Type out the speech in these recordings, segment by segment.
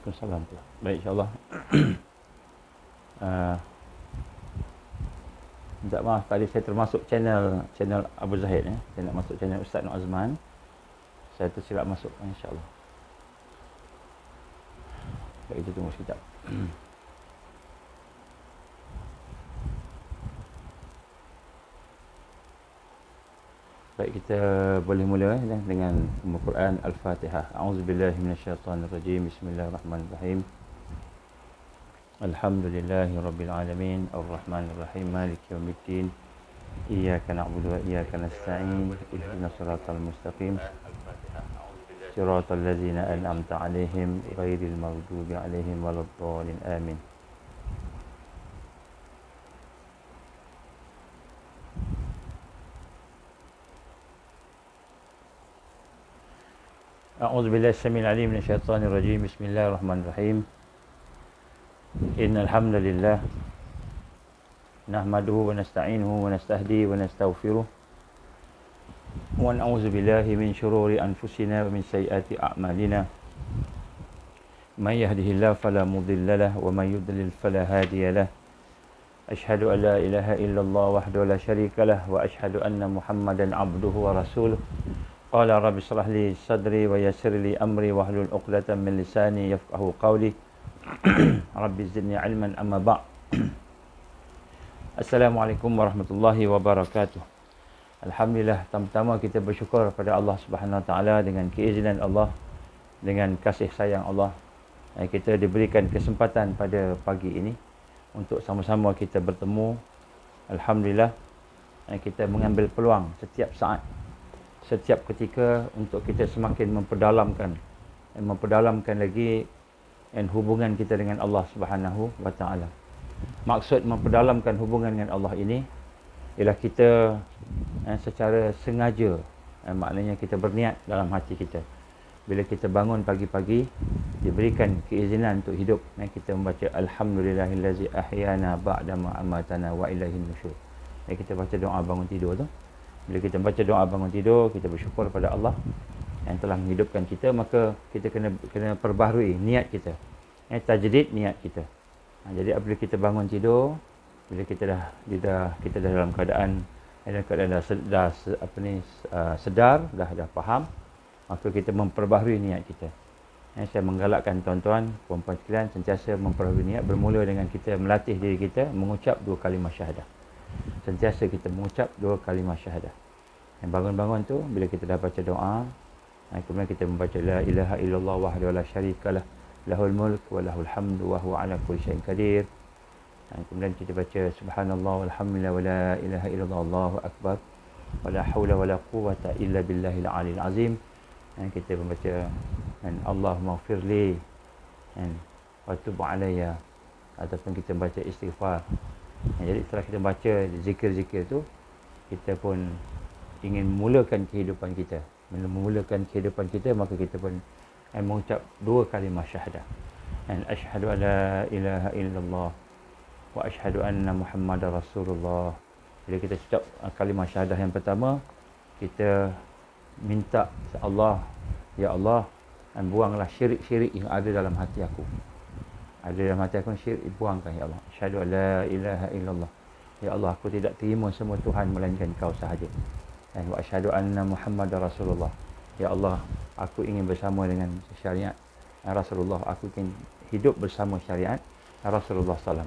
Waalaikumsalam. Baik, insyaAllah. Minta maaf, tadi saya termasuk channel Abu Zahid. Saya nak masuk channel Ustaz Nur Azman. Saya tersilap masuk, insyaAllah. Baik, kita tunggu sekejap. Baik, kita boleh mula dengan Al-Quran Al-Fatihah. A'udzubillahi minasyaitanirrajim. Bismillahirrahmanirrahim. Alhamdulillahi rabbil alamin. Ar-Rahmanir-Rahim. Maliki yaumiddin. Iyyaka na'budu wa iyyaka nasta'in. Ihdinas siratal mustaqim. Siratal ladzina an'amta 'alaihim ghairil maghdubi 'alaihim waladdallin. Amin. A'udzubillahi as-sami'il 'alim minasyaitonir rajim. Bismillahirrahmanirrahim. Innal hamdalillah nahmaduhu wa nasta'inuhu wa nastahdi wa nastaghfiruh wa na'udzu billahi min shururi anfusina wa min sayyiati a'malina. May yahdihillahu fala mudilla lahu wa may yudlil fala hadiya lahu. Ashhadu an la ilaha illallah wahdahu la syarika lahu wa ashhadu anna Muhammadan 'abduhu wa rasuluh. Qala rabbi shrah li sadri wa yassir li amri wahlul 'uqdatam min lisani yafqahu qawli. Rabbi zidni ilman amma ba'. Assalamualaikum warahmatullahi wabarakatuh. Alhamdulillah, pertama kita bersyukur kepada Allah Subhanahu Wa Taala dengan keizinan Allah, dengan kasih sayang Allah. Kita diberikan kesempatan pada pagi ini untuk sama-sama kita bertemu. Alhamdulillah, kita mengambil peluang setiap saat, setiap ketika untuk kita semakin memperdalamkan lagi hubungan kita dengan Allah Subhanahu Wa Taala. Maksud memperdalamkan hubungan dengan Allah ini ialah kita secara sengaja, maknanya kita berniat dalam hati kita. Bila kita bangun pagi-pagi, diberikan keizinan untuk hidup, kita membaca Alhamdulillahillazi ahyana ba'dama amatana wa ilaihin nusyur. Kita baca doa bangun tidur tu. Bila kita baca doa bangun tidur, kita bersyukur pada Allah yang telah menghidupkan kita, maka kita kena perbaharui niat kita. Tajdid niat kita. Jadi apabila kita bangun tidur, bila kita dah dalam keadaan sedar, dah faham, maka kita memperbaharui niat kita. Saya menggalakkan tuan-tuan, puan-puan sekalian sentiasa memperbaharui niat, bermula dengan kita melatih diri kita mengucap 2 kalimah syahadah. Sentiasa kita mengucap 2 kalimah syahadah. Yang bangun-bangun tu, bila kita dah baca doa, kemudian kita membaca la ilaha illallah wahdahu la syarikalah lahul mulk wa lahul hamdu wa huwa ala kulli syai'in qadir. Kemudian kita baca subhanallah walhamdulillah wa la ilaha illallah allahu akbar wa la haula wa la quwwata illa billahil aliyil azim. Kita membaca Allahumma ighfirli wa tub alayya, ataupun kita baca istighfar. Jadi setelah kita baca zikir-zikir tu, kita pun ingin memulakan kehidupan kita. Memulakan kehidupan kita, maka kita pun mengucap 2 kalimah syahadah. Asyhadu an la ilaha illallah wa asyhadu anna Muhammadar Rasulullah. Bila kita ucap kalimah syahadah yang pertama, kita minta Allah, ya Allah, buanglah syirik-syirik yang ada dalam hati aku. Ada dalam hati aku syirik, buangkan ya Allah. Asyhadu an la ilaha illallah. Ya Allah, aku tidak terima semua Tuhan melainkan Kau sahaja. Wa asyhadu anna Muhammadar Rasulullah. Ya Allah, aku ingin bersama dengan syariat Rasulullah. Aku ingin hidup bersama syariat Rasulullah SAW.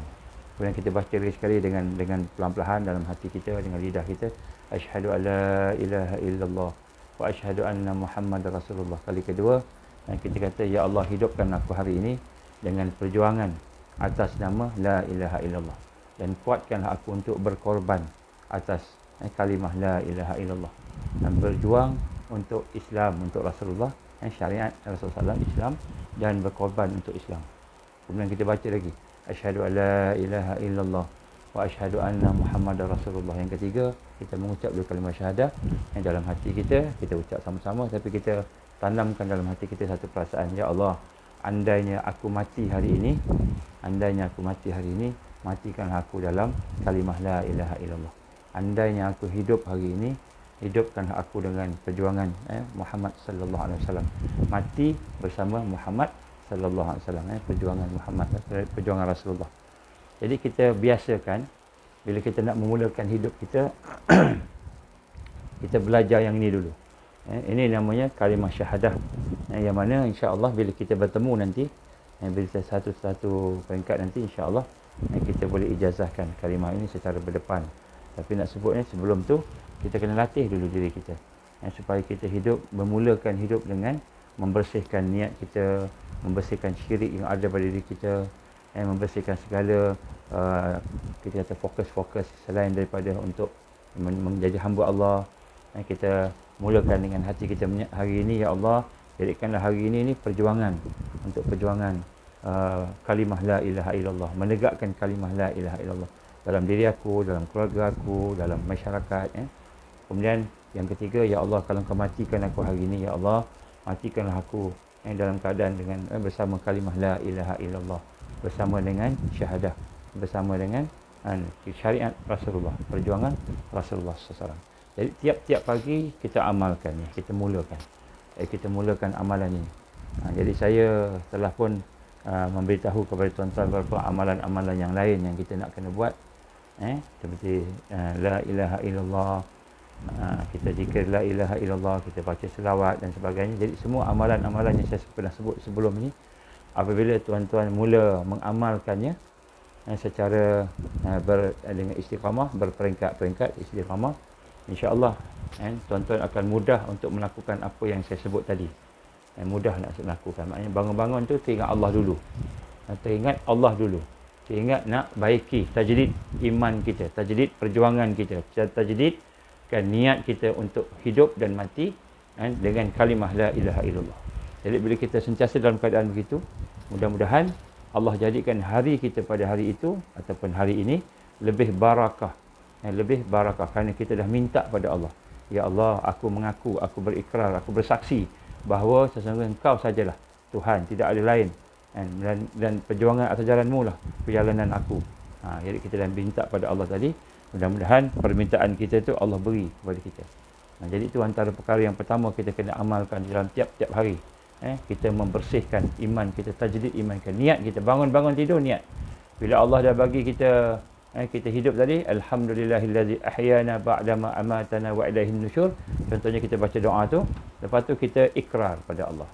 Kemudian kita baca lagi sekali dengan pelan-pelan dalam hati kita, dengan lidah kita. Asyhadu an la ilaha illallah wa asyhadu anna Muhammadar Rasulullah. Kali kedua, kita kata, ya Allah, hidupkan aku hari ini dengan perjuangan atas nama la ilaha illallah, dan kuatkanlah aku untuk berkorban atas kalimah la ilaha illallah, dan berjuang untuk Islam, untuk Rasulullah, syariat Rasulullah SAW, Islam, dan berkorban untuk Islam. Kemudian kita baca lagi asyhadu an la ilaha illallah wa asyhadu anna Muhammadar Rasulullah. Yang ketiga, kita mengucap 2 kalimah syahadah yang dalam hati kita ucap sama-sama, tapi kita tanamkan dalam hati kita satu perasaan, ya Allah, andainya aku mati hari ini, matikanlah aku dalam kalimah la ilaha illallah. Andainya aku hidup hari ini, hidupkanlah aku dengan perjuangan Muhammad sallallahu alaihi wasallam. Mati bersama Muhammad sallallahu alaihi wasallam, perjuangan Muhammad, perjuangan Rasulullah. Jadi kita biasakan bila kita nak memulakan hidup kita kita belajar yang ini dulu. Ini namanya kalimah syahadah, yang mana insya-Allah bila kita bertemu nanti, bila satu-satu peringkat nanti insya-Allah kita boleh ijazahkan kalimah ini secara berdepan. Tapi nak sebutnya sebelum tu kita kena latih dulu diri kita, supaya kita memulakan hidup dengan membersihkan niat kita, membersihkan syirik yang ada pada diri kita, membersihkan segala kita kata fokus-fokus selain daripada untuk menjadi hamba Allah. Kita mulakan dengan hati kita, hari ini ya Allah, jadikanlah hari ini perjuangan untuk perjuangan kalimah la ilaha illallah, menegakkan kalimah la ilaha illallah dalam diri aku, dalam keluarga aku, dalam masyarakat. Kemudian yang ketiga, ya Allah, kalau Kau matikan aku hari ini, ya Allah, matikanlah aku dalam keadaan dengan bersama kalimah la ilaha illallah, bersama dengan syahadah, bersama dengan syariat Rasulullah, perjuangan Rasulullah SAW. Jadi tiap-tiap pagi kita amalkan, kita mulakan. Kita mulakan amalan ini. Jadi saya telah pun memberitahu kepada tuan-tuan beberapa amalan-amalan yang lain yang kita nak kena buat. Seperti la ilaha illallah, kita zikir la ilaha illallah, kita baca selawat dan sebagainya. Jadi semua amalan-amalan yang saya pernah sebut sebelum ini, apabila tuan-tuan mula mengamalkannya secara dengan istiqamah, berperingkat-peringkat istiqamah, insya-Allah tuan-tuan akan mudah untuk melakukan apa yang saya sebut tadi. Mudah nak lakukan. Maknanya bangun-bangun tu teringat Allah dulu. Teringat Allah dulu. Teringat nak baiki tajdid iman kita, tajdid perjuangan kita, tajdidkan niat kita untuk hidup dan mati dengan kalimah la ilaha illallah. Jadi bila kita sentiasa dalam keadaan begitu, mudah-mudahan Allah jadikan hari kita pada hari itu ataupun hari ini lebih barakah. Lebih barakah kerana kita dah minta pada Allah. Ya Allah, aku mengaku, aku berikrar, aku bersaksi bahawa sesungguhnya Engkau sajalah Tuhan, tidak ada lain. Dan perjuangan atas jalan-Mu lah perjalanan aku. Jadi kita dah minta pada Allah tadi. Mudah-mudahan permintaan kita tu Allah beri kepada kita. Jadi itu antara perkara yang pertama kita kena amalkan dalam tiap-tiap hari. Kita membersihkan iman kita, tajdid iman kita, niat kita, bangun-bangun tidur niat. Bila Allah dah bagi kita kita hidup tadi, alhamdulillahillazi ahyana ba'dama amatana wa ilaihin nusyur. Contohnya kita baca doa tu, lepas tu kita ikrar pada Allah.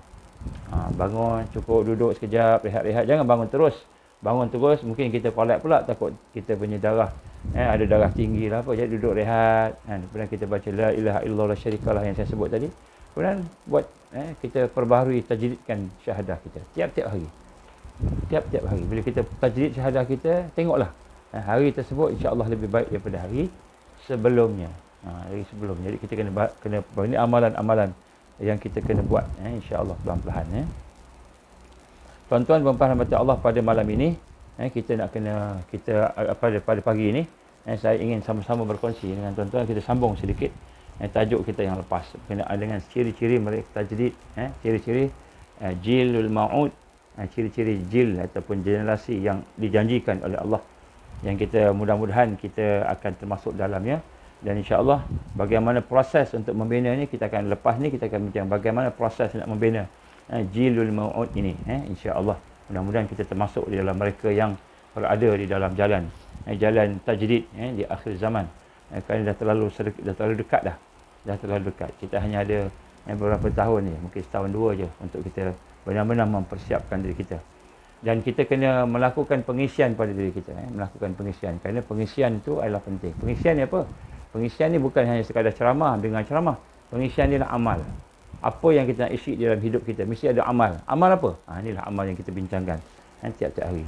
Bangun, cukup duduk sekejap, rehat-rehat, jangan bangun terus. Bangun terus mungkin kita palat pula, takut kita punya darah ada darah tinggi lah apa, jadi duduk rehat. Kemudian kita baca la ilaha illallah la syarikalah yang saya sebut tadi. Kemudian buat kita perbaharui tajdidkan syahadah kita tiap-tiap hari. Tiap-tiap hari bila kita tajdid syahadah kita, tengoklah hari tersebut insya-Allah lebih baik daripada hari sebelumnya. Hari sebelum. Jadi kita kena ini amalan-amalan yang kita kena buat insya-Allah pelan-pelan. Tuan-tuan dan puan-puan Allah, pada malam ini kita nak kena pada pagi ini saya ingin sama-sama berkongsi dengan tuan-tuan. Kita sambung sedikit tajuk kita yang lepas berkenaan dengan ciri-ciri mereka tajdid, ciri-ciri jilul ma'ud, ciri-ciri jil ataupun generasi yang dijanjikan oleh Allah, yang kita mudah-mudahan kita akan termasuk dalamnya. Dan insya-Allah bagaimana proses untuk membina ni, kita akan lepas ni kita akan bincang bagaimana proses nak membina jilul mau'ud ini. Insya-Allah mudah-mudahan kita termasuk di dalam mereka yang berada di dalam jalan tajdid di akhir zaman. Kerana dah terlalu dekat dah. Dah terlalu dekat. Kita hanya ada beberapa tahun je, mungkin setahun dua je untuk kita benar-benar mempersiapkan diri kita. Dan kita kena melakukan pengisian pada diri kita, melakukan pengisian. Kerana pengisian itu adalah penting. Pengisian ni apa? Pengisian ni bukan hanya sekadar ceramah, dengar ceramah. Pengisian ni adalah amal. Apa yang kita nak isi dalam hidup kita, mesti ada amal. Amal apa? Inilah amal yang kita bincangkan tiap-tiap hari.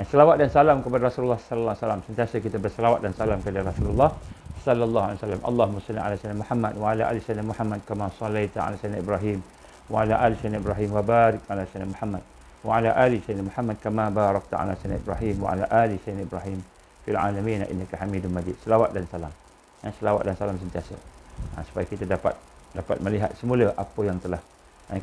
Selawat dan salam kepada Rasulullah sallallahu alaihi wasallam. Sentiasa kita berselawat dan salam kepada Rasulullah sallallahu alaihi wasallam. Allahumma shalli ala sayyidina Muhammad wa ala ali sayyidina Muhammad kama shallaita ala sayyidina Ibrahim wa ala ali sayyidina Ibrahim wa barik ala sayyidina Muhammad wa ala ali sayyidina Muhammad kama barakta ala sayyidina Ibrahim wa ala ali sayyidina Ibrahim fil alamin innaka Hamidum Majid. Selawat dan salam. Selawat dan salam sentiasa. Supaya kita dapat melihat semula apa yang telah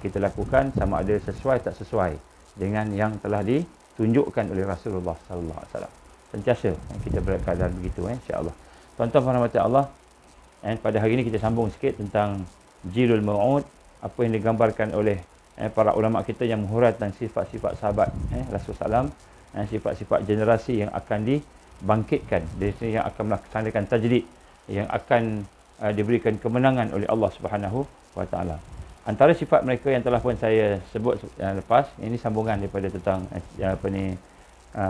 kita lakukan, sama ada sesuai tak sesuai dengan yang telah ditunjukkan oleh Rasulullah sallallahu alaihi wasallam. Sentiasa kita berkeadaan begitu insya-Allah. Tuan-tuan dan puan Allah, pada hari ini kita sambung sikit tentang jilul mau'ud, apa yang digambarkan oleh para ulama kita yang menghuraikan sifat-sifat sahabat Rasulullah SAW, sifat-sifat generasi yang akan dibangkitkan, yang akan melaksanakan tajdid, yang akan diberikan kemenangan oleh Allah Subhanahu wa taala. Antara sifat mereka yang telah pun saya sebut yang lepas, ini sambungan daripada tentang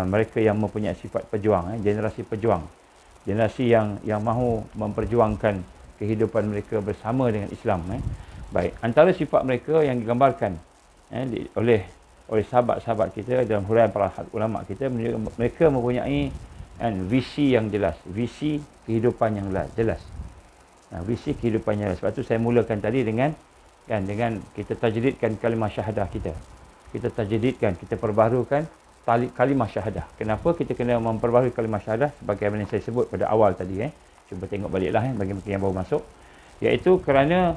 mereka yang mempunyai sifat pejuang, generasi pejuang. Generasi yang mahu memperjuangkan kehidupan mereka bersama dengan Islam. Baik, antara sifat mereka yang digambarkan oleh sahabat-sahabat kita dalam huraian para ulama kita, mereka mempunyai visi yang jelas, visi kehidupan yang jelas. Visi kehidupan yang jelas. Sebab tu saya mulakan tadi dengan kita tajdidkan kalimah syahadah kita. Kita tajdidkan, kita perbaharukan kalimah syahadah. Kenapa kita kena memperbaharui kalimah syahadah? Sebagaimana saya sebut pada awal tadi. Cuba tengok baliklah bagi mereka yang baru masuk. Iaitu kerana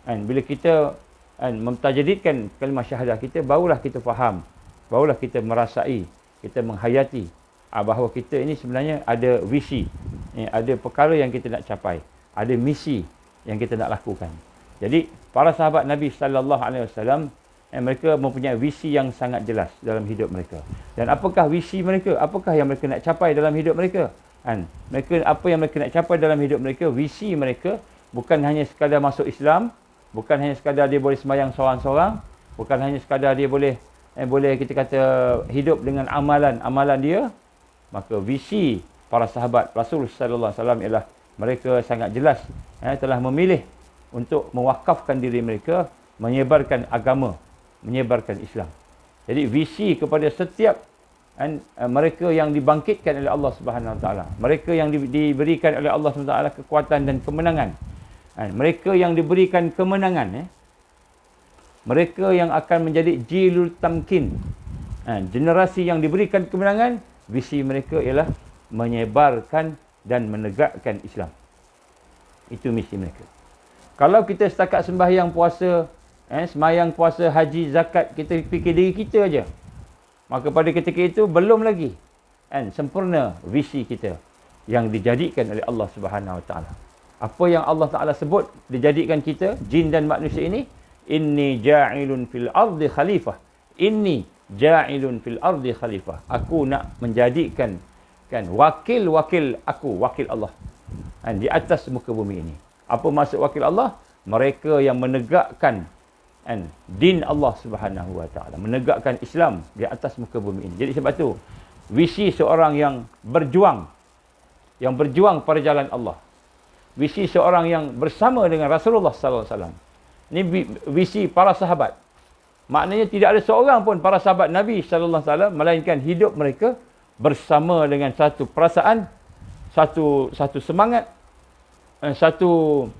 bila kita mentajdidkan kalimah syahadah kita, barulah kita faham, barulah kita merasai, kita menghayati bahawa kita ini sebenarnya ada visi, ada perkara yang kita nak capai, ada misi yang kita nak lakukan. Jadi para sahabat Nabi sallallahu alaihi wasallam, mereka mempunyai visi yang sangat jelas dalam hidup mereka. Dan apakah visi mereka? Apakah yang mereka nak capai dalam hidup mereka? Apa yang mereka nak capai dalam hidup mereka? Visi mereka bukan hanya sekadar masuk Islam, bukan hanya sekadar dia boleh sembahyang seorang-seorang, bukan hanya sekadar dia boleh kita kata hidup dengan amalan dia. Maka visi para sahabat Rasul sallallahu alaihi wasallam ialah mereka sangat jelas telah memilih untuk mewakafkan diri mereka menyebarkan agama, menyebarkan Islam. Jadi visi kepada setiap mereka yang dibangkitkan oleh Allah Subhanahu Wa Taala, mereka yang diberikan oleh Allah Subhanahu Wa Taala kekuatan dan kemenangan, mereka yang diberikan kemenangan, mereka yang akan menjadi jilul tamkin, generasi yang diberikan kemenangan. Visi mereka ialah menyebarkan dan menegakkan Islam. Itu misi mereka. Kalau kita setakat sembahyang puasa, sembahyang puasa, haji, zakat, kita fikir diri kita aja, maka pada ketika itu belum lagi sempurna visi kita yang dijadikan oleh Allah Subhanahu Wa Taala. Apa yang Allah Taala sebut dijadikan kita, jin dan manusia ini, inni ja'ilun fil ardi khalifah. Inni ja'ilun fil ardi khalifah. Aku nak menjadikan wakil-wakil aku, wakil Allah di atas muka bumi ini. Apa maksud wakil Allah? Mereka yang menegakkan din Allah Subhanahu Wa Taala, menegakkan Islam di atas muka bumi ini. Jadi sebab tu visi seorang yang berjuang pada jalan Allah, visi seorang yang bersama dengan Rasulullah sallallahu alaihi wasallam, ini visi para sahabat. Maknanya tidak ada seorang pun para sahabat Nabi sallallahu alaihi wasallam melainkan hidup mereka bersama dengan satu perasaan, satu semangat, satu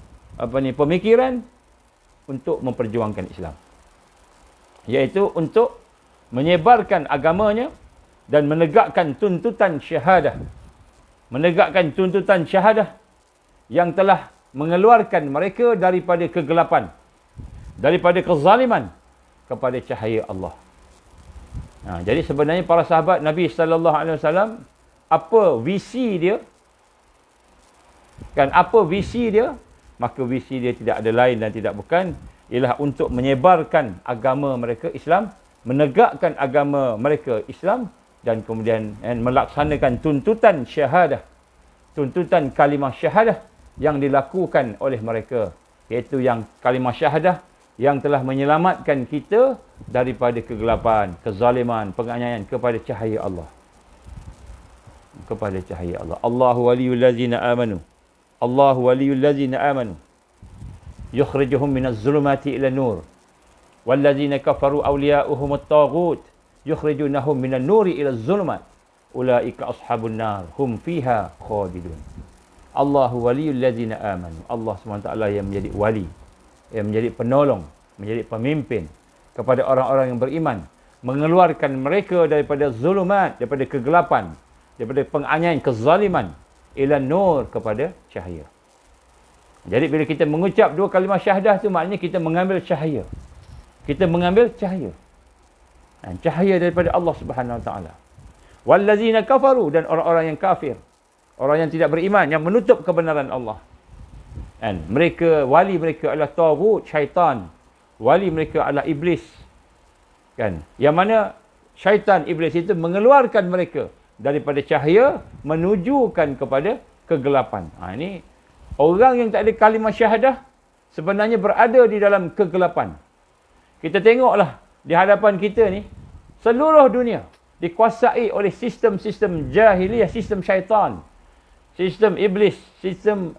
pemikiran untuk memperjuangkan Islam, iaitu untuk menyebarkan agamanya dan menegakkan tuntutan syahadah, menegakkan tuntutan syahadah yang telah mengeluarkan mereka daripada kegelapan, daripada kezaliman kepada cahaya Allah. Jadi sebenarnya para sahabat Nabi sallallahu alaihi wasallam, apa visi dia? Apa visi dia? Maka visi dia tidak ada lain dan tidak bukan ialah untuk menyebarkan agama mereka Islam, menegakkan agama mereka Islam, dan kemudian melaksanakan tuntutan syahadah, tuntutan kalimah syahadah yang dilakukan oleh mereka, iaitu yang kalimah syahadah yang telah menyelamatkan kita daripada kegelapan, kezaliman, penganiayaan kepada cahaya Allah. Kepada cahaya Allah. Allahu waliyul ladzina amanu. Allahu waliyul ladzina amanu. Yukhrijuhum minaz zulumati ila nur. Walladzina kafaru awliya'uhum at-taghut. Yukhrijunahum minan nuri ila zulumat. Ulaika ashabun nar. Hum fiha khalidun. Allahu waliyul ladzina amanu. Allah SWT yang menjadi wali, yang menjadi penolong, menjadi pemimpin kepada orang-orang yang beriman, mengeluarkan mereka daripada zulumat, daripada kegelapan, daripada penganiayaan, kezaliman, ila nur, kepada cahaya. Jadi bila kita mengucap dua kalimah syahadah tu, maknanya kita mengambil cahaya. Kita mengambil cahaya. Cahaya daripada Allah Subhanahu Wa Taala. Wallazina kafaru, dan orang-orang yang kafir, orang yang tidak beriman, yang menutup kebenaran Allah. Mereka, wali mereka adalah taghut, syaitan. Wali mereka adalah iblis. Kan? Yang mana syaitan iblis itu mengeluarkan mereka daripada cahaya menujukan kepada kegelapan. Ini orang yang tak ada kalimah syahadah sebenarnya berada di dalam kegelapan. Kita tengoklah di hadapan kita ni, seluruh dunia dikuasai oleh sistem-sistem jahiliyah, sistem syaitan, sistem iblis, sistem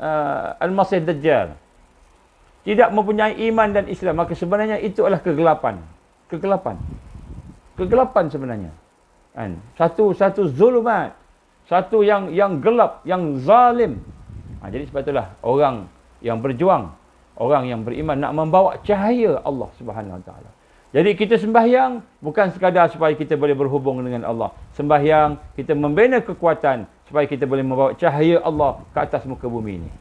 Al-Masih Dajjal. Tidak mempunyai iman dan Islam, maka sebenarnya itu adalah kegelapan. Kegelapan sebenarnya. Kan? Satu zulumat, satu yang gelap, yang zalim. Jadi sebab itulah orang yang berjuang, orang yang beriman nak membawa cahaya Allah Subhanahu Wa Taala. Jadi kita sembahyang bukan sekadar supaya kita boleh berhubung dengan Allah. Sembahyang kita membina kekuatan supaya kita boleh membawa cahaya Allah ke atas muka bumi ini.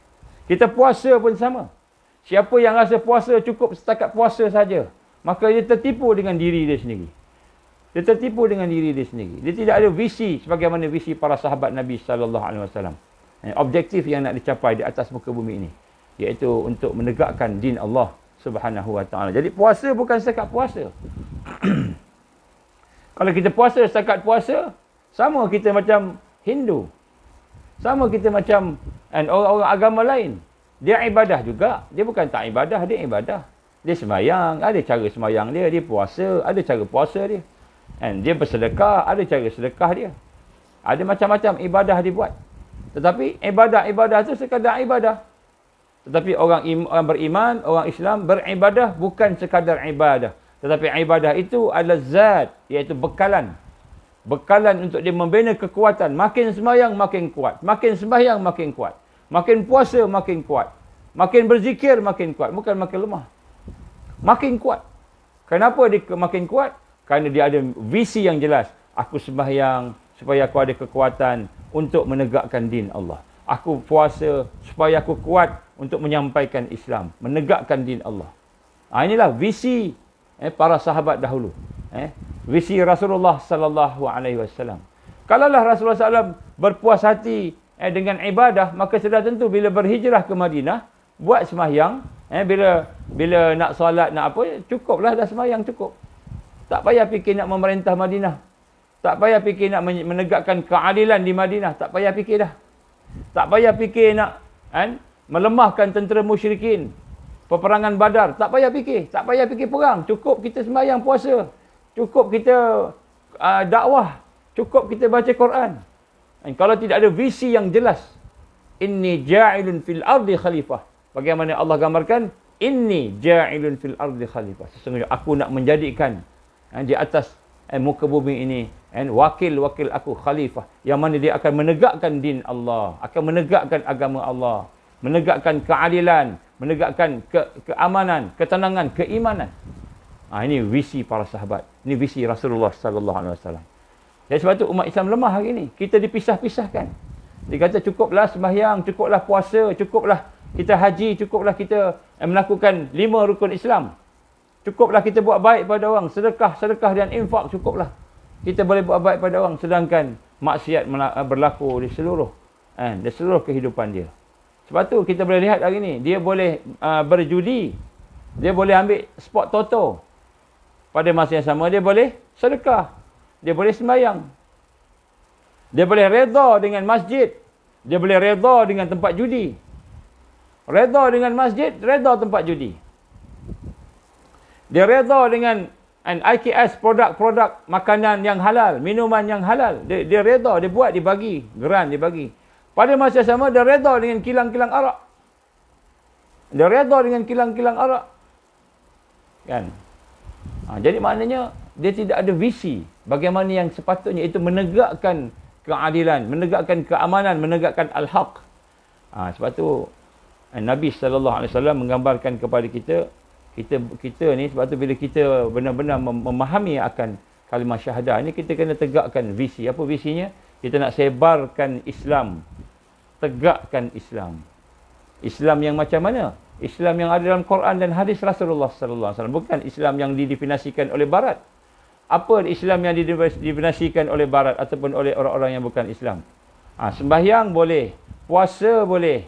Kita puasa pun sama. Siapa yang rasa puasa cukup setakat puasa saja, maka dia tertipu dengan diri dia sendiri. Dia tertipu dengan diri dia sendiri. Dia tidak ada visi sebagaimana visi para sahabat Nabi sallallahu alaihi wasallam. Objektif yang nak dicapai di atas muka bumi ini, iaitu untuk menegakkan din Allah Subhanahu Wa Taala. Jadi puasa bukan setakat puasa. Kalau kita puasa setakat puasa, sama kita macam Hindu. Sama kita macam orang-orang agama lain. Dia ibadah juga. Dia bukan tak ibadah, dia ibadah. Dia sembahyang, ada cara sembahyang dia. Dia puasa, ada cara puasa dia. Dia bersedekah, ada cara sedekah dia. Ada macam-macam ibadah dia buat. Tetapi ibadah tu sekadar ibadah. Tetapi orang beriman, orang Islam beribadah bukan sekadar ibadah. Tetapi ibadah itu adalah zat, iaitu bekalan. Bekalan untuk dia membina kekuatan. Makin sembahyang makin kuat. Makin sembahyang makin kuat. Makin puasa makin kuat. Makin berzikir makin kuat. Bukan makin lemah. Makin kuat. Kenapa dia makin kuat? Kerana dia ada visi yang jelas. Aku sembahyang supaya aku ada kekuatan untuk menegakkan din Allah. Aku puasa supaya aku kuat untuk menyampaikan Islam, menegakkan din Allah. Inilah visi para sahabat dahulu. Visi Rasulullah sallallahu alaihi wasallam. Kalaulah Rasulullah SAW berpuas hati dengan ibadah, maka sudah tentu bila berhijrah ke Madinah, buat sembahyang, bila nak solat, nak apa, cukuplah dah sembahyang cukup. Tak payah fikir nak memerintah Madinah. Tak payah fikir nak menegakkan keadilan di Madinah. Tak payah fikir dah. Tak payah fikir nak melemahkan tentera musyrikin. Peperangan Badar. Tak payah fikir. Tak payah fikir perang. Cukup kita sembahyang puasa. Cukup kita dakwah. Cukup kita baca Quran. Kalau tidak ada visi yang jelas. Inni ja'ilun fil ardi khalifah. Bagaimana Allah gambarkan? Inni ja'ilun fil ardi khalifah. Sesungguhnya aku nak menjadikan di atas muka bumi ini wakil-wakil aku khalifah, yang mana dia akan menegakkan din Allah, akan menegakkan agama Allah, menegakkan keadilan, menegakkan keamanan, ketenangan, keimanan. Ini visi para sahabat, ini visi Rasulullah sallallahu alaihi wasallam. Jadi sebab tu umat Islam lemah hari ini. Kita dipisah-pisahkan. Dia kata cukuplah sembahyang, cukuplah puasa, cukuplah kita haji, cukuplah kita melakukan 5 rukun Islam. Cukuplah kita buat baik pada orang, sedekah dan infak, cukuplah. Kita boleh buat baik pada orang, sedangkan maksiat berlaku di seluruh kehidupan dia. Sebab tu kita boleh lihat hari ni, dia boleh berjudi, dia boleh ambil spot toto. Pada masa yang sama dia boleh sedekah, dia boleh sembahyang. Dia boleh redha dengan masjid, dia boleh redha dengan tempat judi. Redha dengan masjid, redha tempat judi. Dia redha dengan IKS, produk-produk makanan yang halal, minuman yang halal. Dia redha, dia buat, dia bagi. Geran dia bagi. Pada masa sama, dia redha dengan kilang-kilang arak. Dia redha dengan kilang-kilang arak. Kan? Jadi maknanya, dia tidak ada visi. Bagaimana yang sepatutnya itu menegakkan keadilan, menegakkan keamanan, menegakkan al-haq. Sebab tu, Nabi SAW menggambarkan kepada kita ni, sebab tu bila kita benar-benar memahami akan kalimah syahadah ni, kita kena tegakkan visi. Apa visinya? Kita nak sebarkan Islam. Tegakkan Islam. Islam yang macam mana? Islam yang ada dalam Quran dan hadis Rasulullah sallallahu alaihi wasallam, bukan Islam yang didefinisikan oleh barat. Apa Islam yang didefinisikan oleh barat ataupun oleh orang-orang yang bukan Islam? Sembahyang boleh, puasa boleh,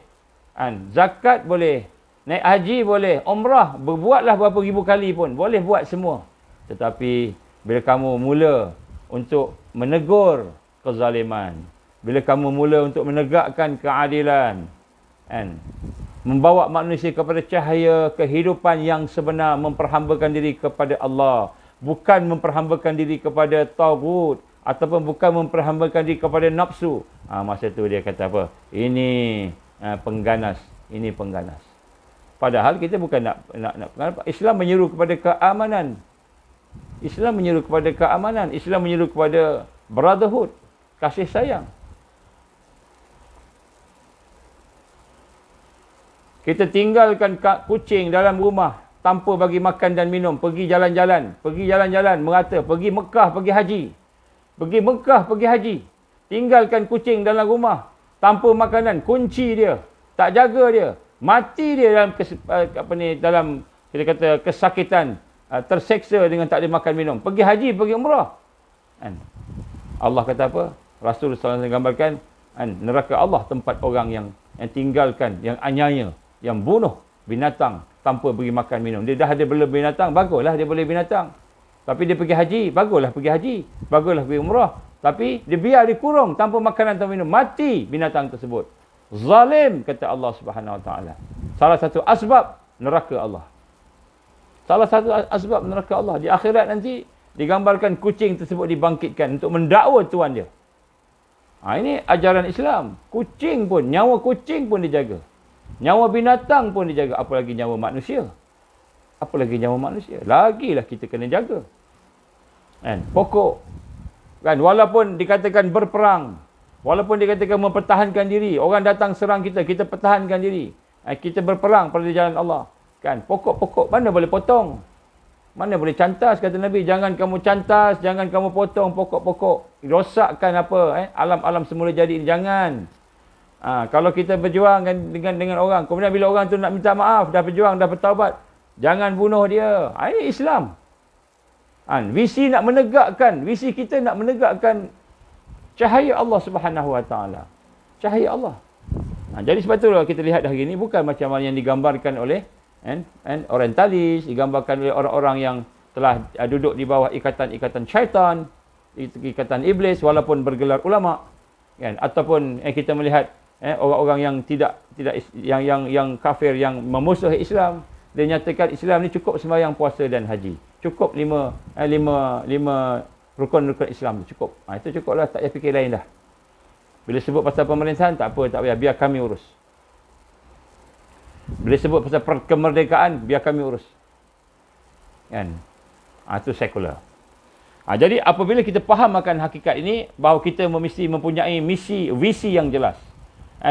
zakat boleh, naik haji boleh, umrah, berbuatlah berapa ribu kali pun, boleh buat semua. Tetapi bila kamu mula untuk menegur kezaliman, bila kamu mula untuk menegakkan keadilan, kan, membawa manusia kepada cahaya kehidupan yang sebenar, memperhambakan diri kepada Allah, bukan memperhambakan diri kepada taghut ataupun bukan memperhambakan diri kepada nafsu. Masa tu dia kata apa? Ini pengganas, ini pengganas. Padahal kita bukan nak Islam menyeru kepada keamanan. Islam menyeru kepada keamanan, Islam menyeru kepada brotherhood, kasih sayang. Kita tinggalkan kucing dalam rumah tanpa bagi makan dan minum, pergi jalan-jalan, merata, pergi Mekah, pergi haji. Pergi Mekah, pergi haji. Tinggalkan kucing dalam rumah tanpa makanan, kunci dia, tak jaga dia, mati dia dalam dalam kita kata kesakitan, terseksa dengan tak ada makan minum. Pergi haji, pergi umrah. Kan? Allah kata apa? Rasul SAW gambarkan, neraka Allah tempat orang yang tinggalkan, yang anyaya, yang bunuh binatang tanpa beri makan minum. Dia dah ada bela binatang, baguslah dia boleh binatang. Tapi dia pergi haji, baguslah pergi haji, baguslah pergi umrah. Tapi dia biar dikurung tanpa makanan tanpa minum, mati binatang tersebut. Zalim, kata Allah Subhanahu Wa Taala. Salah satu asbab neraka Allah. Salah satu asbab neraka Allah. Di akhirat nanti digambarkan kucing tersebut dibangkitkan untuk mendakwa tuan dia. Ini ajaran Islam. Kucing pun, nyawa kucing pun dijaga. Nyawa binatang pun dijaga. Apalagi nyawa manusia. Apalagi nyawa manusia. Lagilah kita kena jaga. Kan? Pokok. Kan? Walaupun dikatakan berperang. Walaupun dikatakan mempertahankan diri. Orang datang serang kita, kita pertahankan diri. Kita berperang pada jalan Allah. Kan? Pokok-pokok mana boleh potong? Mana boleh cantas, kata Nabi. Jangan kamu cantas, jangan kamu potong pokok-pokok. Rosakkan apa? Alam-alam semula jadi. Jangan. Kalau kita berjuang dengan orang, kemudian bila orang tu nak minta maaf, dah berjuang, dah bertaubat, jangan bunuh dia. Ini Islam. Visi nak menegakkan, visi kita nak menegakkan cahaya Allah Subhanahu Wa Taala. Cahaya Allah. Jadi sebab itulah kita lihat hari ini bukan macam mana yang digambarkan oleh orientalis, digambarkan oleh orang-orang yang telah duduk di bawah ikatan-ikatan syaitan, ikatan iblis walaupun bergelar ulama, kan? Ataupun kita melihat orang-orang yang yang kafir, yang memusuhi Islam, dia nyatakan Islam ni cukup sembahyang, puasa dan haji. Cukup lima rukun-rukun Islam cukup. Itu cukuplah, tak payah fikir lain dah. Bila sebut pasal pemerintahan, tak apa, tak payah, biar kami urus. Bila sebut pasal kemerdekaan, biar kami urus. Kan? Itu sekular. Jadi apabila kita faham akan hakikat ini, bahawa kita mesti mempunyai visi yang jelas.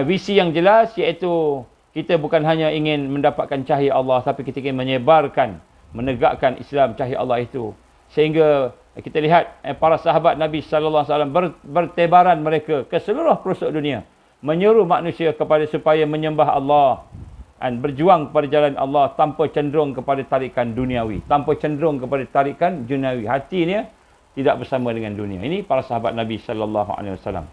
Visi yang jelas iaitu kita bukan hanya ingin mendapatkan cahaya Allah, tapi kita ingin menyebarkan, menegakkan Islam, cahaya Allah itu. Sehingga kita lihat para sahabat Nabi sallallahu alaihi wasallam bertebaran mereka ke seluruh pelosok dunia, menyeru manusia kepada supaya menyembah Allah dan berjuang kepada jalan Allah tanpa cenderung kepada tarikan duniawi, tanpa cenderung kepada tarikan duniawi. Hatinya tidak bersama dengan dunia. Ini para sahabat Nabi sallallahu alaihi wasallam.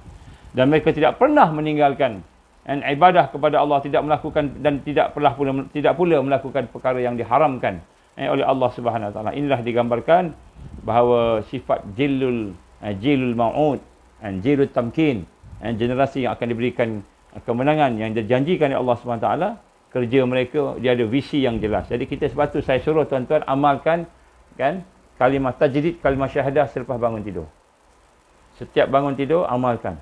Dan mereka tidak pernah meninggalkan ibadah kepada Allah, tidak melakukan dan tidak pula melakukan perkara yang diharamkan oleh Allah Subhanahu Wa Taala. Inilah digambarkan bahawa sifat jilul ma'ud, jilul tamkin, generasi yang akan diberikan kemenangan yang dijanjikan oleh Allah Subhanahu Wa Taala. Kerja mereka, dia ada visi yang jelas. Jadi kita sebab tu saya suruh tuan-tuan amalkan, kan, kalimah tajdid, kalimah syahadah selepas bangun tidur. Setiap bangun tidur amalkan.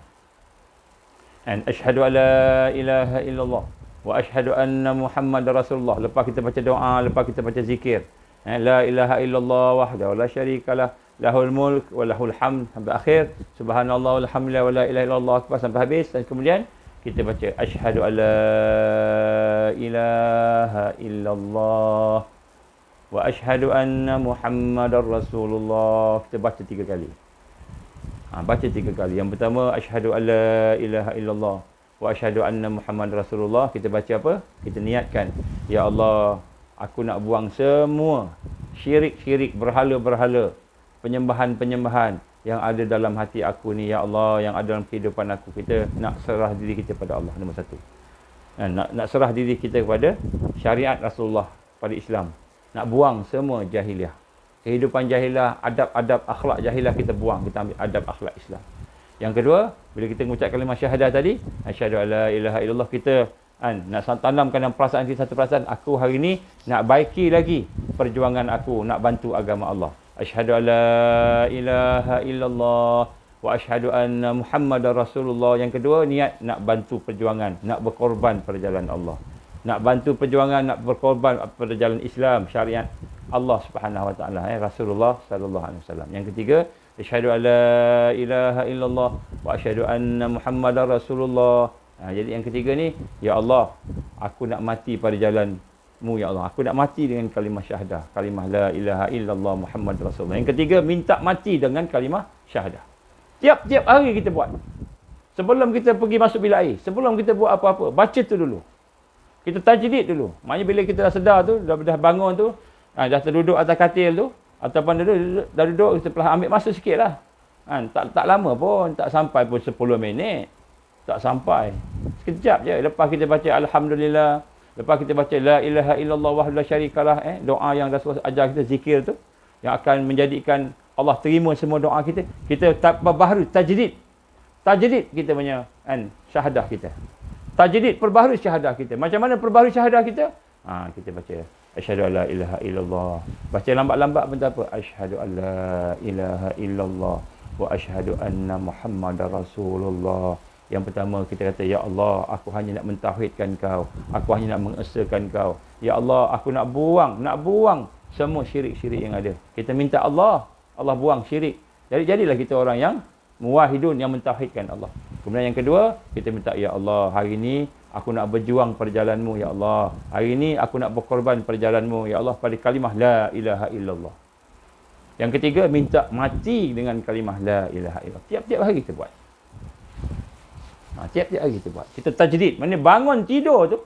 Asyhadu an la ilaha illallah wa asyhadu anna Muhammadar Rasulullah. Lepas kita baca doa, lepas kita baca zikir, la ilaha illallah wahdahu la syarikalah, lahul mulk wa lahul hamd sampai akhir, subhanallah walhamdulillah wa la ilaha illallah akbar sampai habis. Dan kemudian kita baca asyhadu an la ilaha illallah wa asyhadu anna Muhammadar Rasulullah. Kita baca 3 kali. Baca 3 kali. Yang pertama, asyhadu an la ilaha illallah wa asyhadu anna Muhammadar Rasulullah. Kita baca apa? Kita niatkan, ya Allah, aku nak buang semua syirik-syirik, berhala-berhala, penyembahan-penyembahan yang ada dalam hati aku ni, ya Allah, yang ada dalam kehidupan aku. Kita nak serah diri kita pada Allah, nombor 1. Nak serah diri kita kepada syariat Rasulullah, pada Islam. Nak buang semua jahiliah. kehidupan jahilah, adab-adab akhlak jahilah kita buang, kita ambil adab akhlak Islam. Yang kedua, bila kita mengucap kalimah syahadah tadi, asyhadu alla ilaha illallah, kita nak tanamkan dalam perasaan kita satu perasaan, aku hari ini nak baiki lagi perjuangan aku, nak bantu agama Allah. Asyhadu alla ilaha illallah wa asyhadu anna Muhammadar Rasulullah. Yang kedua, niat nak bantu perjuangan, nak berkorban pada jalan Allah. Nak bantu perjuangan, nak berkorban pada jalan Islam, syariat Allah Subhanahu wa taala, Rasulullah sallallahu alaihi wasallam. Yang ketiga, asyhadu alla ilaha illallah wa asyhadu anna Muhammadar Rasulullah. Jadi yang ketiga ni, ya Allah, aku nak mati pada jalan-Mu ya Allah. Aku nak mati dengan kalimah syahadah, kalimah la ilaha illallah Muhammad Rasulullah. Yang ketiga, minta mati dengan kalimah syahadah. Tiap-tiap hari kita buat. Sebelum kita pergi masuk bilik air, sebelum kita buat apa-apa, baca tu dulu. Kita tajdid dulu. Maknanya bila kita dah sedar tu, dah bangun tu, dah terduduk atas katil tu, ataupun dah duduk, kita perlahan ambil masa sikit lah. Tak lama pun, tak sampai pun 10 minit. Tak sampai. Sekejap je. Lepas kita baca Alhamdulillah, lepas kita baca La ilaha illallah wahdahu la syarikalah, doa yang Rasulullah ajar kita, zikir tu, yang akan menjadikan Allah terima semua doa kita. Kita perbaharui tajdid. Tajdid kita punya syahadah kita. Tajdid, perbaharui syahadah kita. Macam mana perbaharui syahadah kita? Kita baca asyhadu alla ilaha illallah. Baca lambat-lambat pun tak apa. Asyhadu alla ilaha illallah wa asyhadu anna Muhammadar Rasulullah. Yang pertama kita kata, ya Allah, aku hanya nak mentauhidkan Kau. Aku hanya nak mengesahkan Kau. Ya Allah, aku nak buang semua syirik-syirik yang ada. Kita minta Allah buang syirik. Jadilah kita orang yang muwahhidun, yang mentauhidkan Allah. Kemudian yang kedua, kita minta, ya Allah, hari ini aku nak berjuang pada jalan-Mu, ya Allah. Hari ini aku nak berkorban pada jalan-Mu, ya Allah, pada kalimah la ilaha illallah. Yang ketiga, minta mati dengan kalimah la ilaha illallah. Tiap-tiap hari kita buat. Tiap-tiap hari kita buat. Kita tajdid. Maksudnya bangun tidur tu,